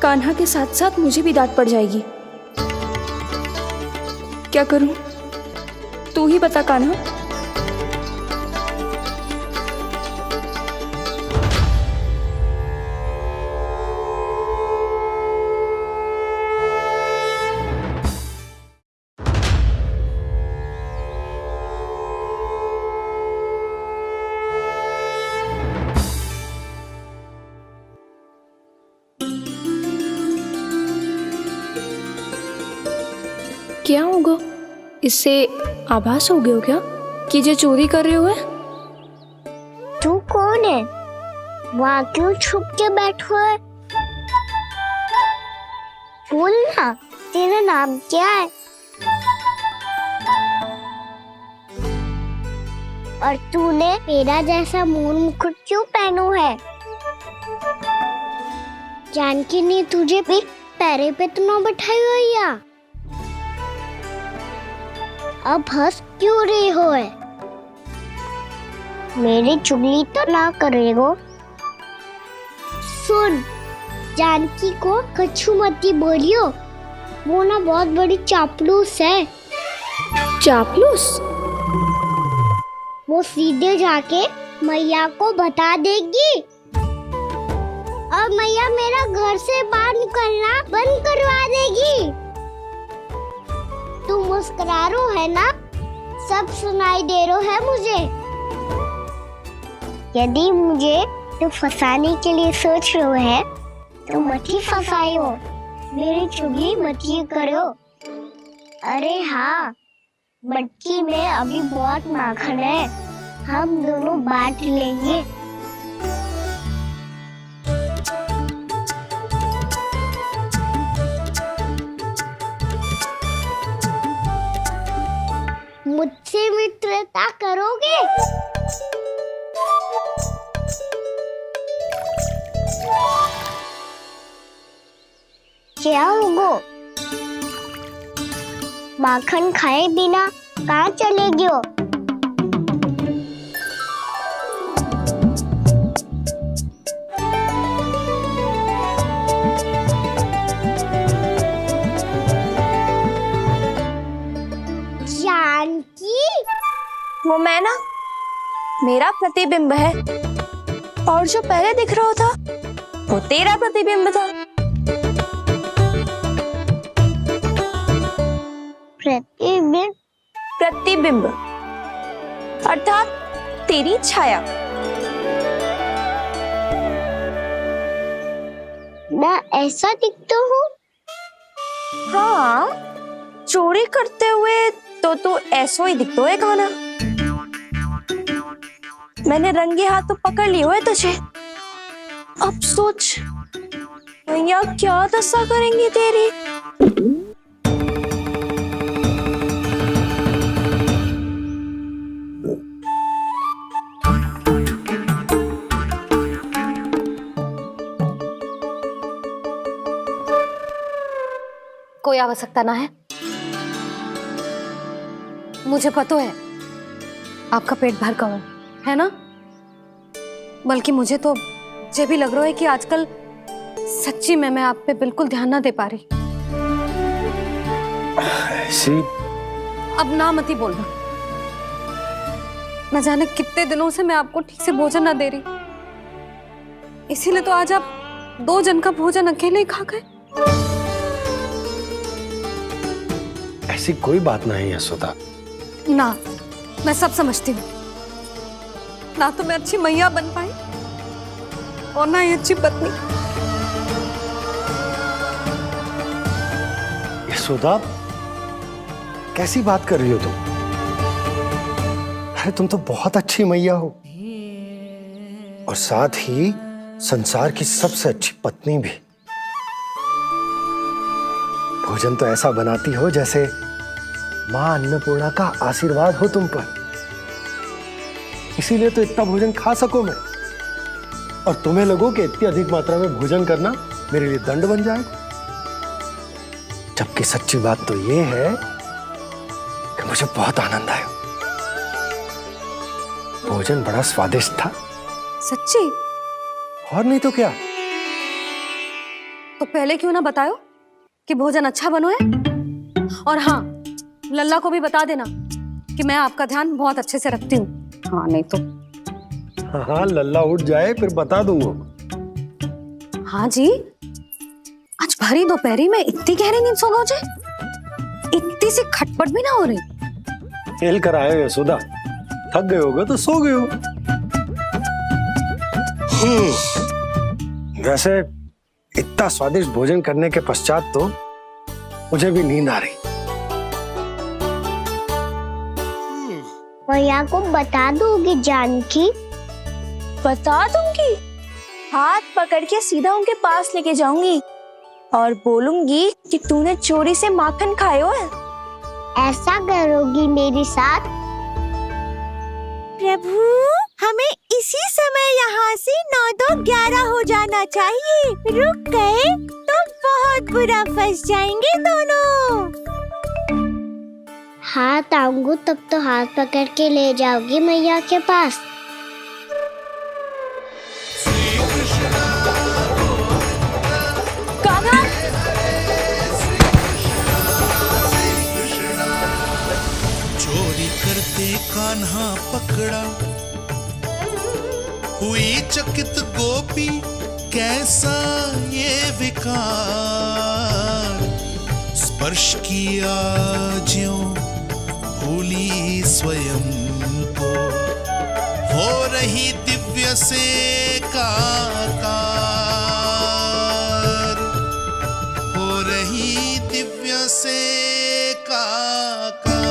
कान्हा के साथ साथ मुझे भी डांट पड़ जाएगी। क्या करूं? तू ही बता कान्हा। क्या होगा? इससे आभास हो गया हो क्या कि ये चोरी कर रहे हो? तू कौन है? वहाँ क्यों छुप के बैठो है? बोल ना, तेरा नाम क्या है? और तूने मेरा जैसा मोर मुकुट क्यों पहनो है? जानकी ने तुझे भी पैरे पे तो ना बैठाई हुई है। अब हंस क्यों रही हो है? मेरी चुगली तो ना करेगो। सुन, जानकी को कछु मती बोलियो, वो ना बहुत बड़ी चापलूस है। चापलूस? वो सीधे जाके मैया को बता देगी और मैया मेरा घर से बाहर निकलना बंद करवा देगी। तू मुस्कुरा रो है ना? सब सुनाई दे रो है मुझे। यदि मुझे तो फंसाने के लिए सोच रहे हो है तो मत ही फंसायो, मेरी चुगली मत ही करो। अरे हाँ, मटकी में अभी बहुत माखन है, हम दोनों बांट लेंगे। मुझसे मित्रता करोगे? क्या होगो? माखन खाए बिना कहाँ चले गयो? जानकी? वो मैं ना, मेरा प्रतिबिंब है, और जो पहले दिख रहा था वो तेरा प्रतिबिंब था। प्रतिबिंब? प्रतिबिंब अर्थात तेरी छाया। मैं ऐसा दिखता हूँ? हाँ, चोरी करते हुए तो तू ऐसो ही दिखतो है कान्हा। मैंने रंगे हाथ तो पकड़ लिए हुए तुझे। अब सोच भैया क्या दशा करेंगी तेरी। कोई आवश्यकता ना है, मुझे पता है आपका पेट भर गया है ना। बल्कि मुझे तो ये भी लग रहा है कि आजकल सच्ची में मैं आप पे बिल्कुल ध्यान ना दे पा रही। ऐसी अब ना मत ही बोलना। न जाने कितने दिनों से मैं आपको ठीक से भोजन ना दे रही, इसीलिए तो आज आप 2 जन का भोजन अकेले ही खा गए। ऐसी कोई बात नहीं है सुधा। ना, मैं सब समझती हूँ। ना तो मैं अच्छी मैया बन पाई और ना ही अच्छी पत्नी। यशोदा, कैसी बात कर रही हो तुम? अरे तुम तो बहुत अच्छी मैया हो और साथ ही संसार की सबसे अच्छी पत्नी भी। भोजन तो ऐसा बनाती हो जैसे मां अन्नपूर्णा का आशीर्वाद हो तुम पर। इसीलिए तो इतना भोजन खा सकूं मैं, और तुम्हें लगो कि इतनी अधिक मात्रा में भोजन करना मेरे लिए दंड बन जाएगा। जबकि सच्ची बात तो ये है कि मुझे बहुत आनंद आया। भोजन बड़ा स्वादिष्ट था। सच्ची? और नहीं तो क्या। तो पहले क्यों ना बतायो कि भोजन अच्छा बनो है। और हाँ, लल्ला को भी बता देना कि मैं आपका ध्यान बहुत अच्छे से रखती हूँ। हाँ नहीं तो। हाँ, लल्ला उठ जाए फिर बता दूंगा। हाँ जी, आज भरी दोपहरी में इतनी गहरी नींद सो गए, इतनी सी खटपट भी ना हो रही। खेल कर आए हो यशोदा, थक गए होगे तो सो गए हो। वैसे इतना स्वादिष्ट भोजन करने के पश्चात तो मुझे भी नींद आ रही। मैया को बता दोगी जानकी? बता दूंगी। हाथ पकड़ के सीधा उनके पास लेके जाऊंगी और बोलूंगी कि तूने चोरी से माखन खायो है। ऐसा करोगी मेरे साथ? प्रभु, हमें इसी समय यहाँ से 9-2-11 हो जाना चाहिए। रुक गए तो बहुत बुरा फंस जाएंगे दोनों। हाथ आऊंगी तब तो हाथ पकड़ के ले जाओगी मैया के पास। चोरी करते कान्हा पकड़ा, हुई चकित गोपी कैसा ये विकार। स्पर्श किया ज्यों भूली स्वयं को, हो रही दिव्य से काकार, हो रही दिव्य से काकार।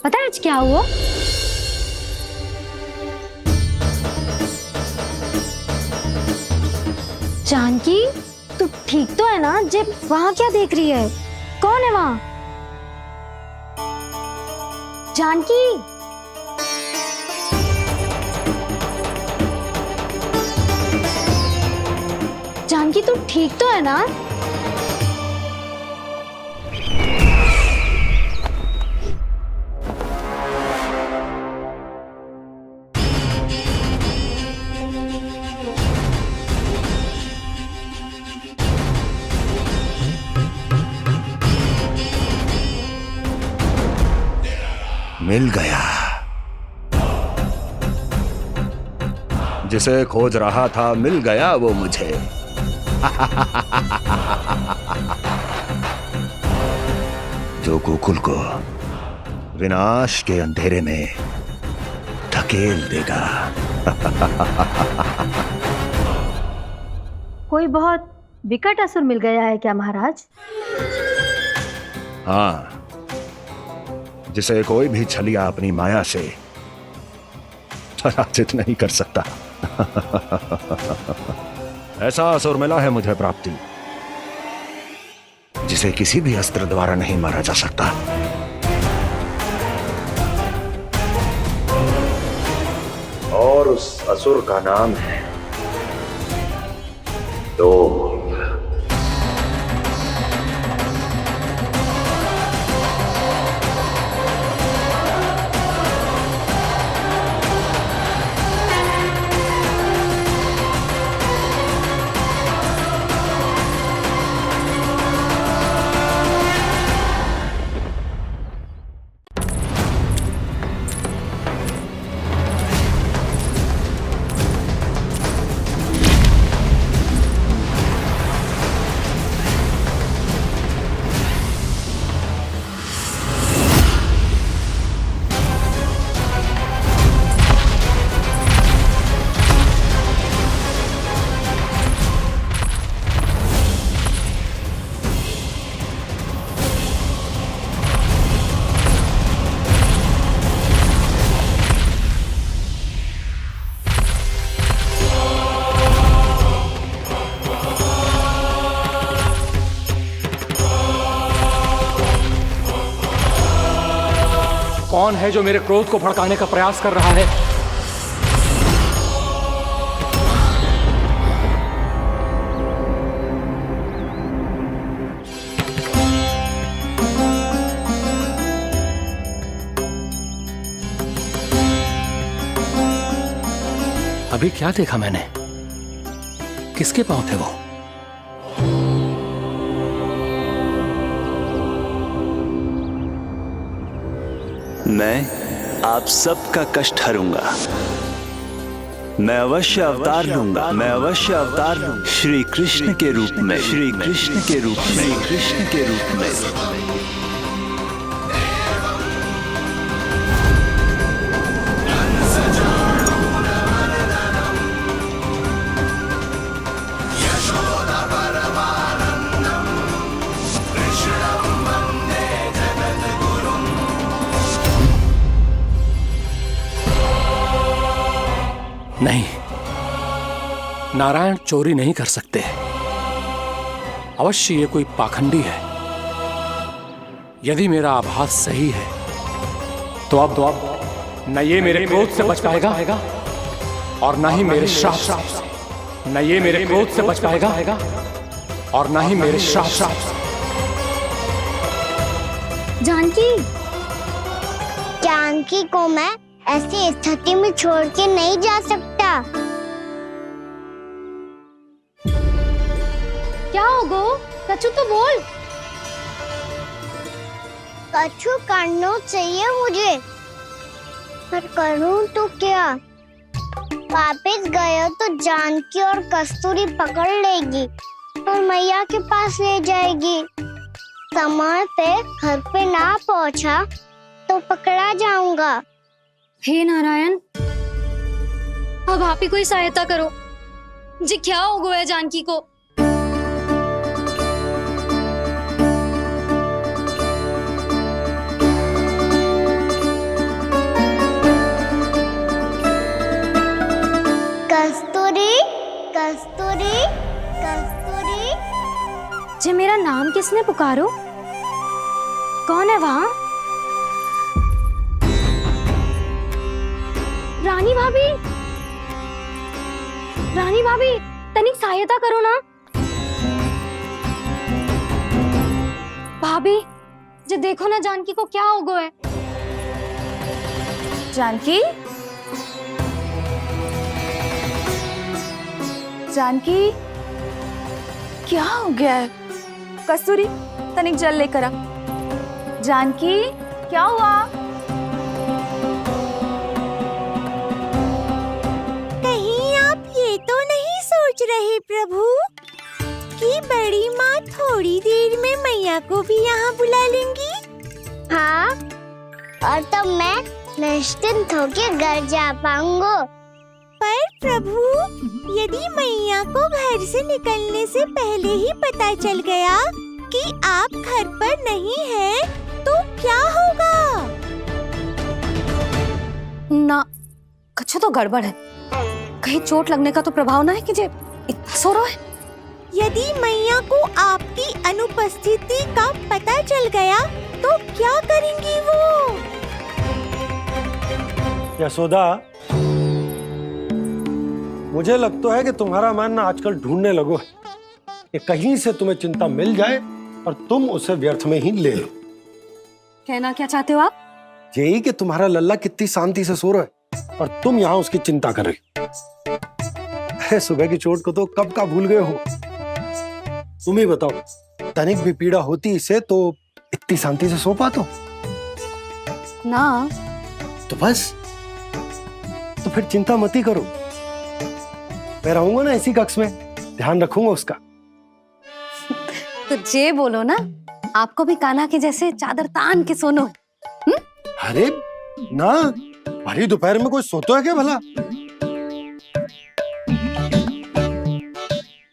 पता है आज क्या हुआ? जानकी, तू ठीक तो है ना? जब वहां क्या देख रही है? कौन है वहां? जानकी, जानकी तू ठीक तो है ना? मिल गया। जिसे खोज रहा था मिल गया वो मुझे। जो गोकुल को विनाश के अंधेरे में धकेल देगा। कोई बहुत विकट असुर मिल गया है क्या महाराज? हाँ, जिसे कोई भी छलिया अपनी माया से पराजित नहीं कर सकता। ऐसा असुर मिला है मुझे प्राप्ति, जिसे किसी भी अस्त्र द्वारा नहीं मारा जा सकता। और उस असुर का नाम है डोल। कौन है जो मेरे क्रोध को भड़काने का प्रयास कर रहा है? अभी क्या देखा मैंने? किसके पांव थे वो? मैं आप सबका कष्ट हरूंगा। मैं अवश्य अवतार लूंगा। मैं अवश्य अवतार लूंगा श्री कृष्ण के रूप में। श्री कृष्ण के रूप में। श्री कृष्ण के रूप में। नहीं, नारायण चोरी नहीं कर सकते। अवश्य ये कोई पाखंडी है। यदि मेरा आभास सही है तो अब न ये मेरे क्रोध से बच पाएगा और न ही मेरे श्राप से। न ये मेरे क्रोध से बच पाएगा और न ही मेरे श्राप से। जानकी को मैं ऐसी स्थिति में छोड़ के नहीं जा सकता। क्या होगो? कछु तो बोल। कछु करना चाहिए मुझे, पर करूं तो क्या? वापस गए तो जानकी और कस्तूरी पकड़ लेगी और मैया के पास ले जाएगी। समय पे घर पे ना पहुंचा तो पकड़ा जाऊंगा। हे नारायण, अब आप ही कोई सहायता करो जी। क्या हो गया है जानकी को? कस्तूरी, कस्तूरी, कस्तूरी। जी मेरा नाम किसने पुकारो? कौन है वहाँ? रानी भाभी, रानी भाभी, तनिक सहायता करो ना। भाभी जी देखो ना जानकी को क्या हो गया है। जानकी, जानकी क्या हो गया है? कस्तूरी तनिक जल लेकर आ। जानकी क्या हुआ? तो नहीं सोच रहे प्रभु कि बड़ी माँ थोड़ी देर में मैया को भी यहाँ बुला लेंगी? हाँ, और तब मैं निश्चिंत होकर घर जा पाऊंगा। पर प्रभु, यदि मैया को घर से निकलने से पहले ही पता चल गया कि आप घर पर नहीं हैं, तो क्या होगा? ना, कुछ तो गड़बड़ है। कहीं चोट लगने का तो प्रभाव ना है कि जे इतना सो रहा है। यदि मैया को आपकी अनुपस्थिति का पता चल गया तो क्या करेंगी वो? यशोदा, मुझे लगता है कि तुम्हारा मन आजकल ढूंढने लगो है कि कहीं से तुम्हें चिंता मिल जाए और तुम उसे व्यर्थ में ही ले लो। कहना क्या चाहते हो आप? यही कि तुम्हारा लल्ला कितनी शांति से सो रहा है और तुम यहाँ उसकी चिंता कर रही हो। सुबह की चोट को तो कब का भूल गए हो। तुम ही बताओ, तनिक भी पीड़ा होती इसे तो इतनी शांति से सो पाते हो ना? तो बस, तो फिर चिंता मत ही करो। मैं रहूंगा ना इसी कक्ष में, ध्यान रखूंगा उसका। तो जे बोलो ना, आपको भी कान्हा के जैसे चादर तान के सोनो है। अरे ना, भरी दोपहर में कोई सोता है क्या भला?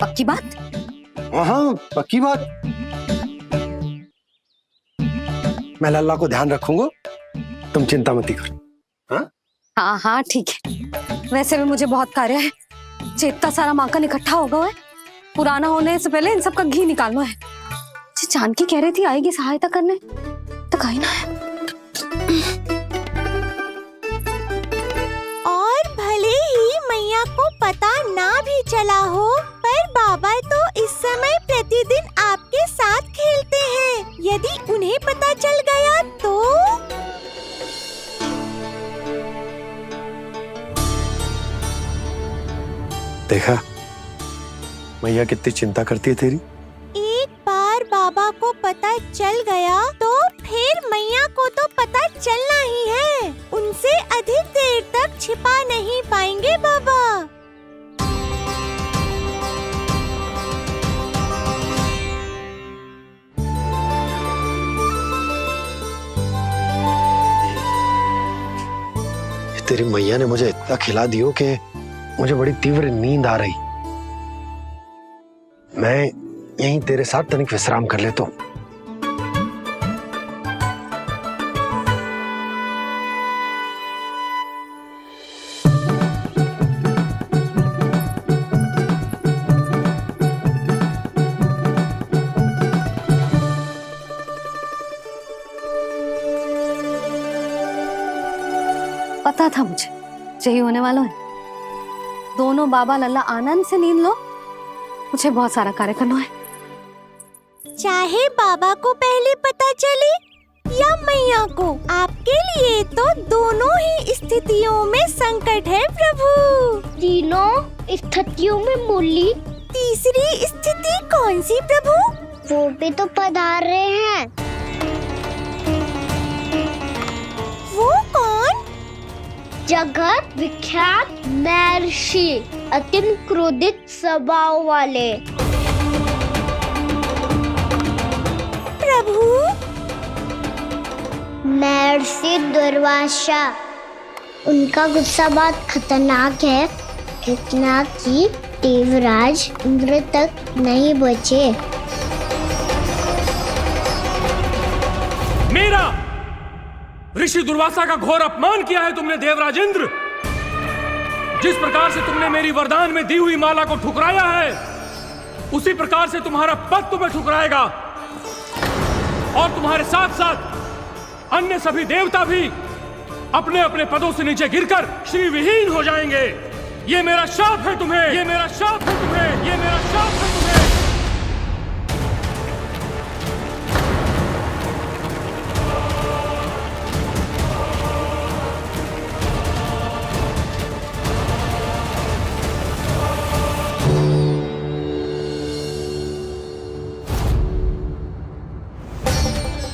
पक्की बात? हाँ, पक्की बात। मैं लल्ला को ध्यान रखूंगा, तुम चिंता मत करो। हाँ हाँ ठीक है। वैसे भी मुझे बहुत कार्य है। इतना सारा माखन इकट्ठा होगा है, पुराना होने से पहले इन सब का घी निकालना है। जानकी कह रही थी आएगी सहायता करने, तो कहीं ना है। देखा मैया कितनी चिंता करती है तेरी। एक बार बाबा को पता चल गया तो फिर मैया को तो पता चलना ही है। उनसे अधिक देर तक छिपा नहीं पाएंगे बाबा। तेरी मैया ने मुझे इतना खिला दियो कि मुझे बड़ी तीव्र नींद आ रही। मैं यहीं तेरे साथ तनिक विश्राम कर लेता हूं। पता था मुझे यही होने वाला है। दोनों बाबा लल्ला आनंद से नींद लो, मुझे बहुत सारा कार्य करना है। चाहे बाबा को पहले पता चले या मैया को, आपके लिए तो दोनों ही स्थितियों में संकट है प्रभु। तीनों स्थितियों में मूली तीसरी स्थिति कौन सी प्रभु? वो भी तो पधार रहे हैं। वो कौन? जगत विख्यात महर्षि, अत्यंत क्रोधित स्वभाव वाले। प्रभु महर्षि दुर्वासा। उनका गुस्सा बहुत खतरनाक है, इतना कि देवराज इंद्र तक नहीं बचे। मेरा ऋषि दुर्वासा का घोर अपमान किया है तुमने देवराज इंद्र। जिस प्रकार से तुमने मेरी वरदान में दी हुई माला को ठुकराया है, उसी प्रकार से तुम्हारा पद तुम्हें ठुकराएगा और तुम्हारे साथ साथ अन्य सभी देवता भी अपने अपने पदों से नीचे गिरकर श्री विहीन हो जाएंगे। ये मेरा शाप है तुम्हें, ये मेरा शाप है तुम्हें, ये मेरा शाप है तुम्हें।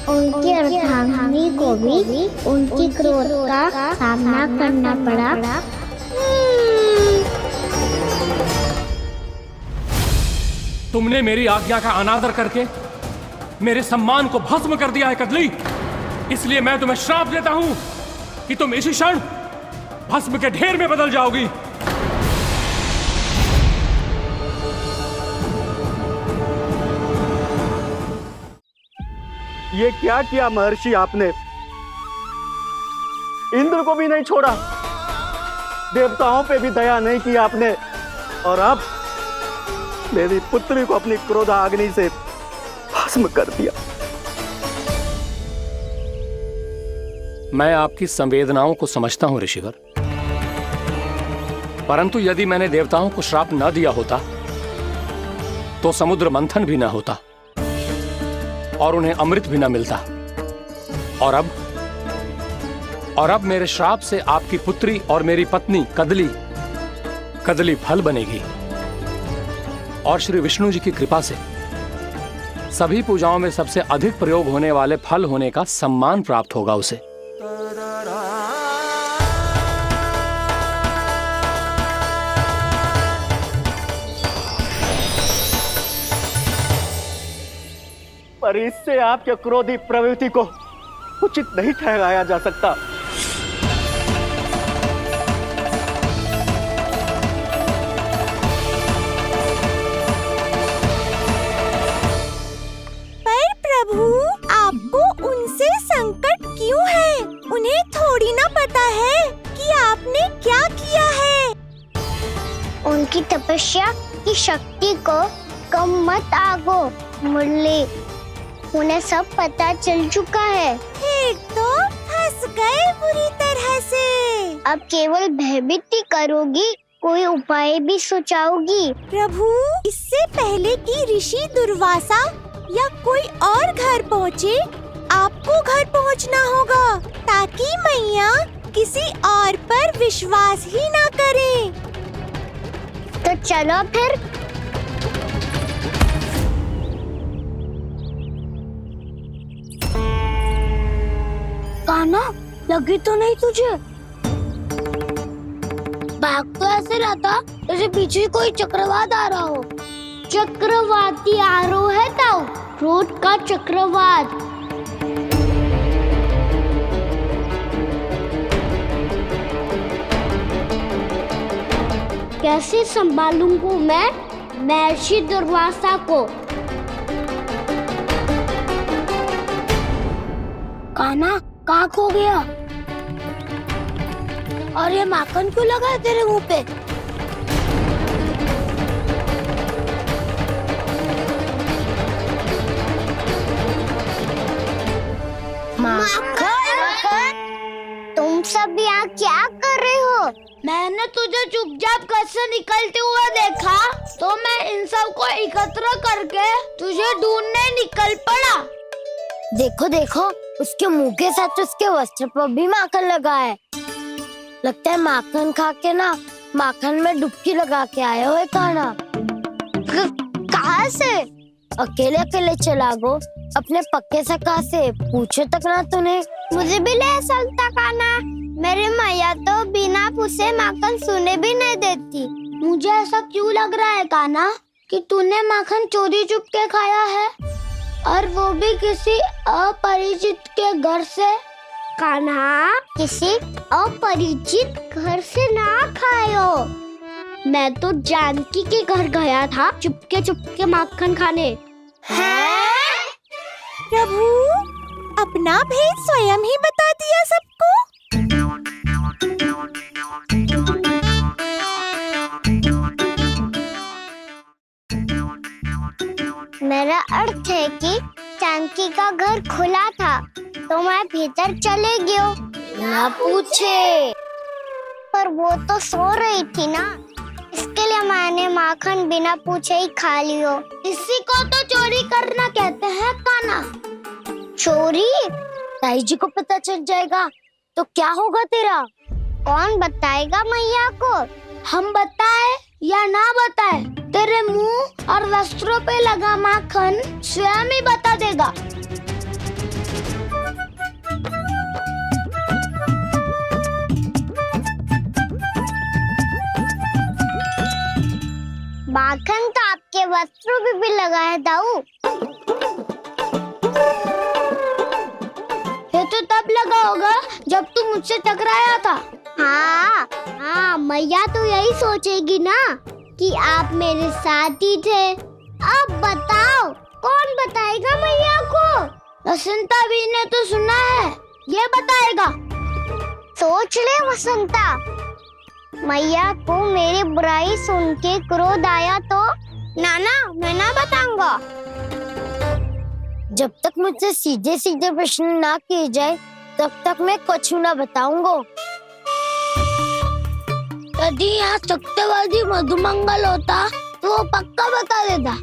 उनकी अर्धांगिनी को भी उनकी क्रोध का सामना करना पड़ा। तुमने मेरी आज्ञा का अनादर करके मेरे सम्मान को भस्म कर दिया है कदली। इसलिए मैं तुम्हें श्राप देता हूं कि तुम इसी क्षण भस्म के ढेर में बदल जाओगी। ये क्या किया महर्षि आपने? इंद्र को भी नहीं छोड़ा, देवताओं पे भी दया नहीं की आपने, और अब मेरी पुत्री को अपनी क्रोधाग्नि से भस्म कर दिया। मैं आपकी संवेदनाओं को समझता हूं ऋषिवर, परंतु यदि मैंने देवताओं को श्राप न दिया होता तो समुद्र मंथन भी न होता और उन्हें अमृत भी न मिलता। और अब मेरे श्राप से आपकी पुत्री और मेरी पत्नी कदली फल बनेगी और श्री विष्णु जी की कृपा से सभी पूजाओं में सबसे अधिक प्रयोग होने वाले फल होने का सम्मान प्राप्त होगा उसे। पर इससे आपके क्रोधी प्रवृत्ति को उचित नहीं ठहराया जा सकता। पर प्रभु, आपको उनसे संकट क्यों है? उन्हें थोड़ी ना पता है कि आपने क्या किया है। उनकी तपस्या की शक्ति को कम मत आगो मुरली, उन्हें सब पता चल चुका है। फिर तो फंस गए बुरी तरह से। अब केवल भयभीत ही करोगी, कोई उपाय भी सोचाओगी? प्रभु, इससे पहले कि ऋषि दुर्वासा या कोई और घर पहुँचे, आपको घर पहुँचना होगा ताकि मैया किसी और पर विश्वास ही ना करे। तो चलो फिर। कान्हा, लगी तो नहीं तुझे? भाग तो ऐसे रहा था जैसे पीछे कोई चक्रवात आ रहा हो। चक्रवाती आरोह है ताऊ, क्रोध का चक्रवात। कैसे संभालूंगा मैं महर्षि दुर्वासा को? कान्हा, कहाँ खो गया? और ये माखन क्यों लगा है तेरे मुंह पे? माखन, तुम सब यहाँ क्या कर रहे हो? मैंने तुझे चुपचाप घर से निकलते हुए देखा, तो मैं इन सब को एकत्र करके तुझे ढूंढने निकल पड़ा। देखो देखो, उसके मुंह के साथ उसके वस्त्र पर भी माखन लगा है। लगता है माखन खा के ना माखन में डुबकी लगा के आया हो कान्हा। कहाँ से? अकेले अकेले चला गो, अपने पक्के से कहाँ से पूछे तक ना तूने। मुझे भी ले चलता कान्हा, मेरी मैया तो बिना पूछे माखन सुने भी नहीं देती। मुझे ऐसा क्यों लग रहा है कान्हा कि तूने माखन चोरी चुप के खाया है, और वो भी किसी अपरिचित के घर से। कान्हा, किसी अपरिचित घर से ना खायो। मैं तो जानकी के घर गया था चुपके माखन खाने। हैं? प्रभु, अपना भेद स्वयं ही बता दिया सबको। मेरा अर्थ है कि जानकी का घर खुला था तो मैं भीतर चले गयो। ना पूछे, पर वो तो सो रही थी ना, इसके लिए मैंने माखन बिना पूछे ही खा लियो। इसी को तो चोरी करना कहते हैं कान्हा। चोरी? ताई जी को पता चल जाएगा तो क्या होगा तेरा? कौन बताएगा मैया को? हम बताए या ना बताए, तेरे मुंह और वस्त्रों पे लगा माखन स्वयं ही बता देगा। माखन तो आपके वस्त्रों पे भी लगा है दाऊ। ये तो तब लगा होगा जब तू मुझसे टकराया था। हाँ, मैया तो यही सोचेगी ना कि आप मेरे साथ ही थे। अब बताओ, कौन बताएगा मैया को? वसंता भी ने तो सुना है, ये बताएगा। सोच ले वसंता, मैया को मेरी बुराई सुन के क्रोध आया तो नाना मैं ना बताऊंगा। जब तक मुझसे सीधे सीधे प्रश्न ना किए जाए तब तक मैं कुछ ना बताऊंगा। यदि यहाँ सत्यवादी मधुमंगल होता तो वो पक्का बता देता।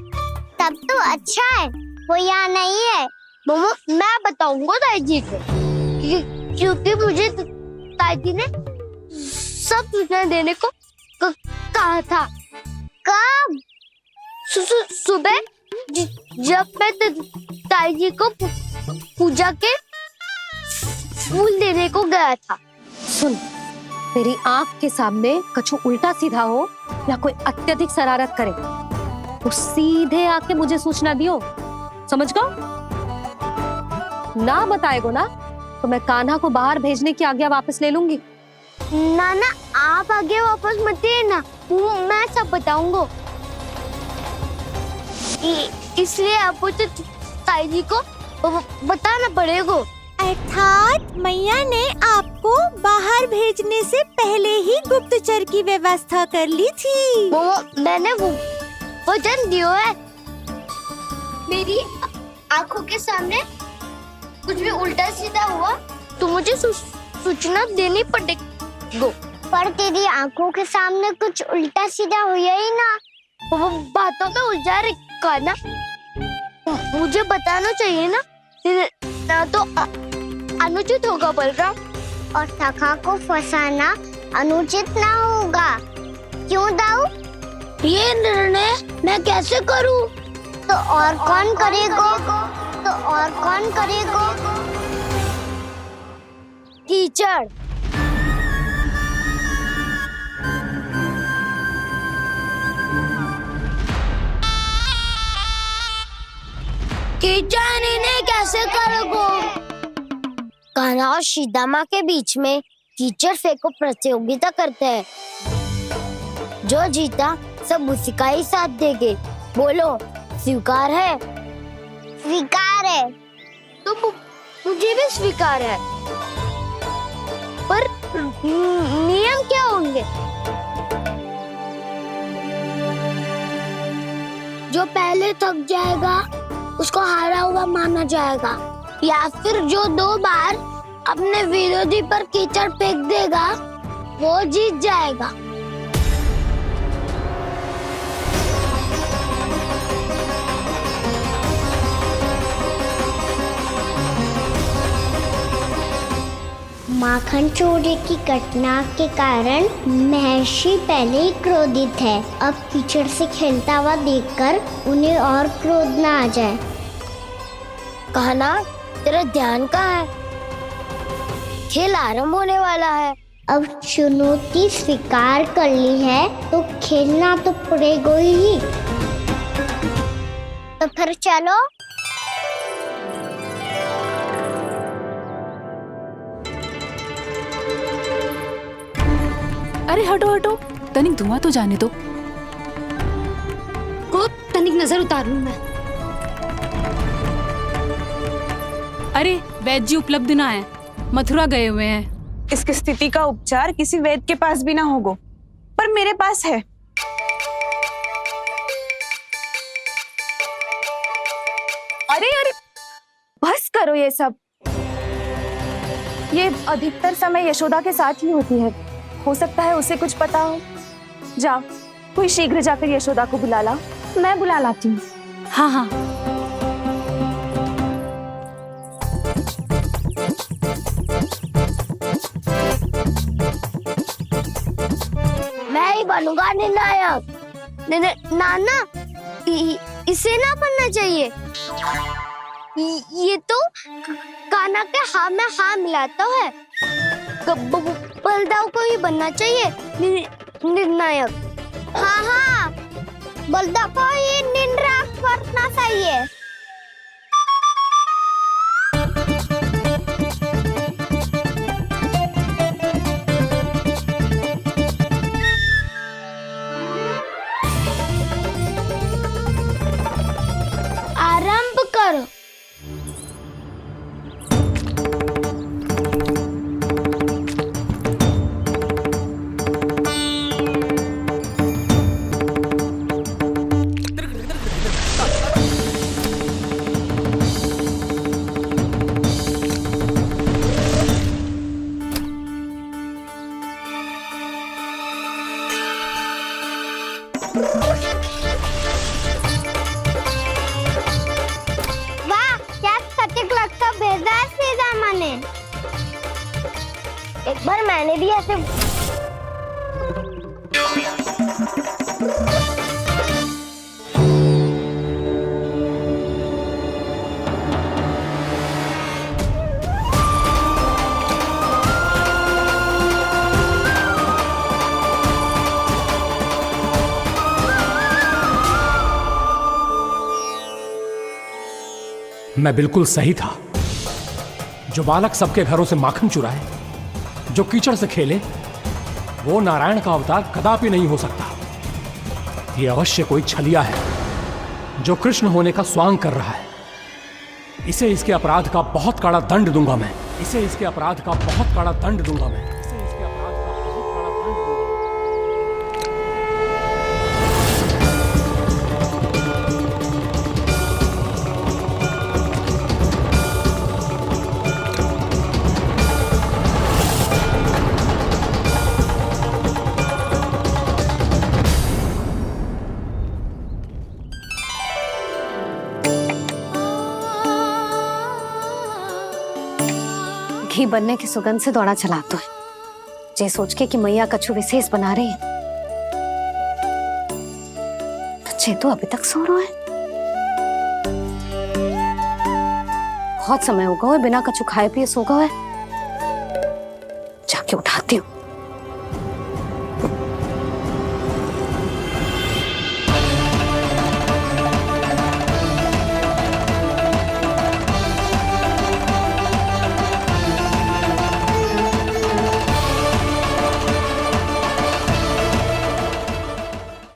तब तो अच्छा है वो यहाँ नहीं है। मैं बताऊंगा ताई जी को, क्योंकि मुझे ताई जी ने सब सूचना देने को कहा था। कब? सुबह जब मैं ताई जी को पूजा के फूल देने को गया था। सुन, तेरी आंख के सामने कछु उल्टा सीधा हो या कोई अत्यधिक शरारत करे तो सीधे आके मुझे सूचना दियो, समझ गो? ना बताएगो ना तो मैं कान्हा को बाहर भेजने की आज्ञा वापस ले लूंगी। नाना, आप आगे वापस मत देना, मैं सब बताऊंगा। इसलिए आपको तो ताई जी को बताना पड़ेगा। अर्थात मैया ने आपको बाहर भेजने से पहले ही गुप्तचर की व्यवस्था कर ली थी। मैंने वचन दिया है। मेरी आंखों के सामने कुछ भी उल्टा सीधा हुआ तो मुझे सूचना देनी पड़ेगी। पर तेरी आंखों के सामने कुछ उल्टा सीधा हुआ ही ना, वो बातों में उलझा रखा ना, मुझे बताना चाहिए ना तो अनुचित होगा बलराम। और सखा को फंसाना अनुचित ना होगा, क्यों दाऊ? ये निर्णय मैं कैसे करूं? तो और कौन करेगा? कीचड़। कीचड़ इन्हें कैसे करोगे? कान्हा और सीता माँ के बीच में कीचड़ फेंको प्रतियोगिता करते हैं। जो जीता सब उसी का ही साथ देंगे। बोलो, स्वीकार है? स्वीकार है। तो मुझे भी स्वीकार है। पर नियम क्या होंगे? जो पहले थक जाएगा उसको हारा हुआ माना जाएगा, या फिर जो 2 बार अपने विरोधी पर कीचड़ फेंक देगा वो जीत जाएगा। माखन चोरी की घटना के कारण महर्षि पहले ही क्रोधित है। अब कीचड़ से खेलता हुआ देखकर उन्हें और क्रोध न आ जाए। कहना, तेरा ध्यान कहाँ है? खेल आरंभ होने वाला है। अब चुनौती स्वीकार कर ली है तो खेलना तो पड़ेगा ही। तो फिर चलो। अरे हटो हटो, तनिक धुआं तो जाने दो। को तनिक नजर उतार लूं मैं। अरे वैद्य जी उपलब्ध ना है, मथुरा गए हुए हैं। इसकी स्थिति का उपचार किसी वैद्य के पास भी ना होगा, पर मेरे पास है। अरे अरे बस करो ये सब। ये अधिकतर समय यशोदा के साथ ही होती है। हो सकता है उसे कुछ पता हो। जा, कोई शीघ्र जाकर यशोदा को बुला ला। मैं बुला लाती हूँ। हाँ हाँ। मैं ही बनूंगा निर्णायक। नाना, इसे ना बनना चाहिए। ये तो कान्हा के हाँ में हाँ मिलाता है। बलदाव को ही बनना चाहिए निर्णायक। हाँ हाँ, बलदाव को ही निर्णायक बनना चाहिए। आरंभ करो। वाह, क्या सटीक लगता भेजा है सीधा मैंने। एक बार मैंने भी ऐसे मैं बिल्कुल सही था। जो बालक सबके घरों से माखन चुराए, जो कीचड़ से खेले, वो नारायण का अवतार कदापि नहीं हो सकता। ये अवश्य कोई छलिया है जो कृष्ण होने का स्वांग कर रहा है। इसे इसके अपराध का बहुत कड़ा दंड दूंगा मैं। इसे इसके अपराध का बहुत कड़ा दंड दूंगा मैं। इसे इसके अपराध का बहुत कड़ा दंड दूंगा। घी बनने की सुगंध से दौड़ा चला तो है, जे सोच के कि मैया कछु विशेष बना रही है। चे तो अभी तक सो रहा है। बहुत समय होगा है बिना कछु खाए पिए सो गए। जाके उठाती हूँ।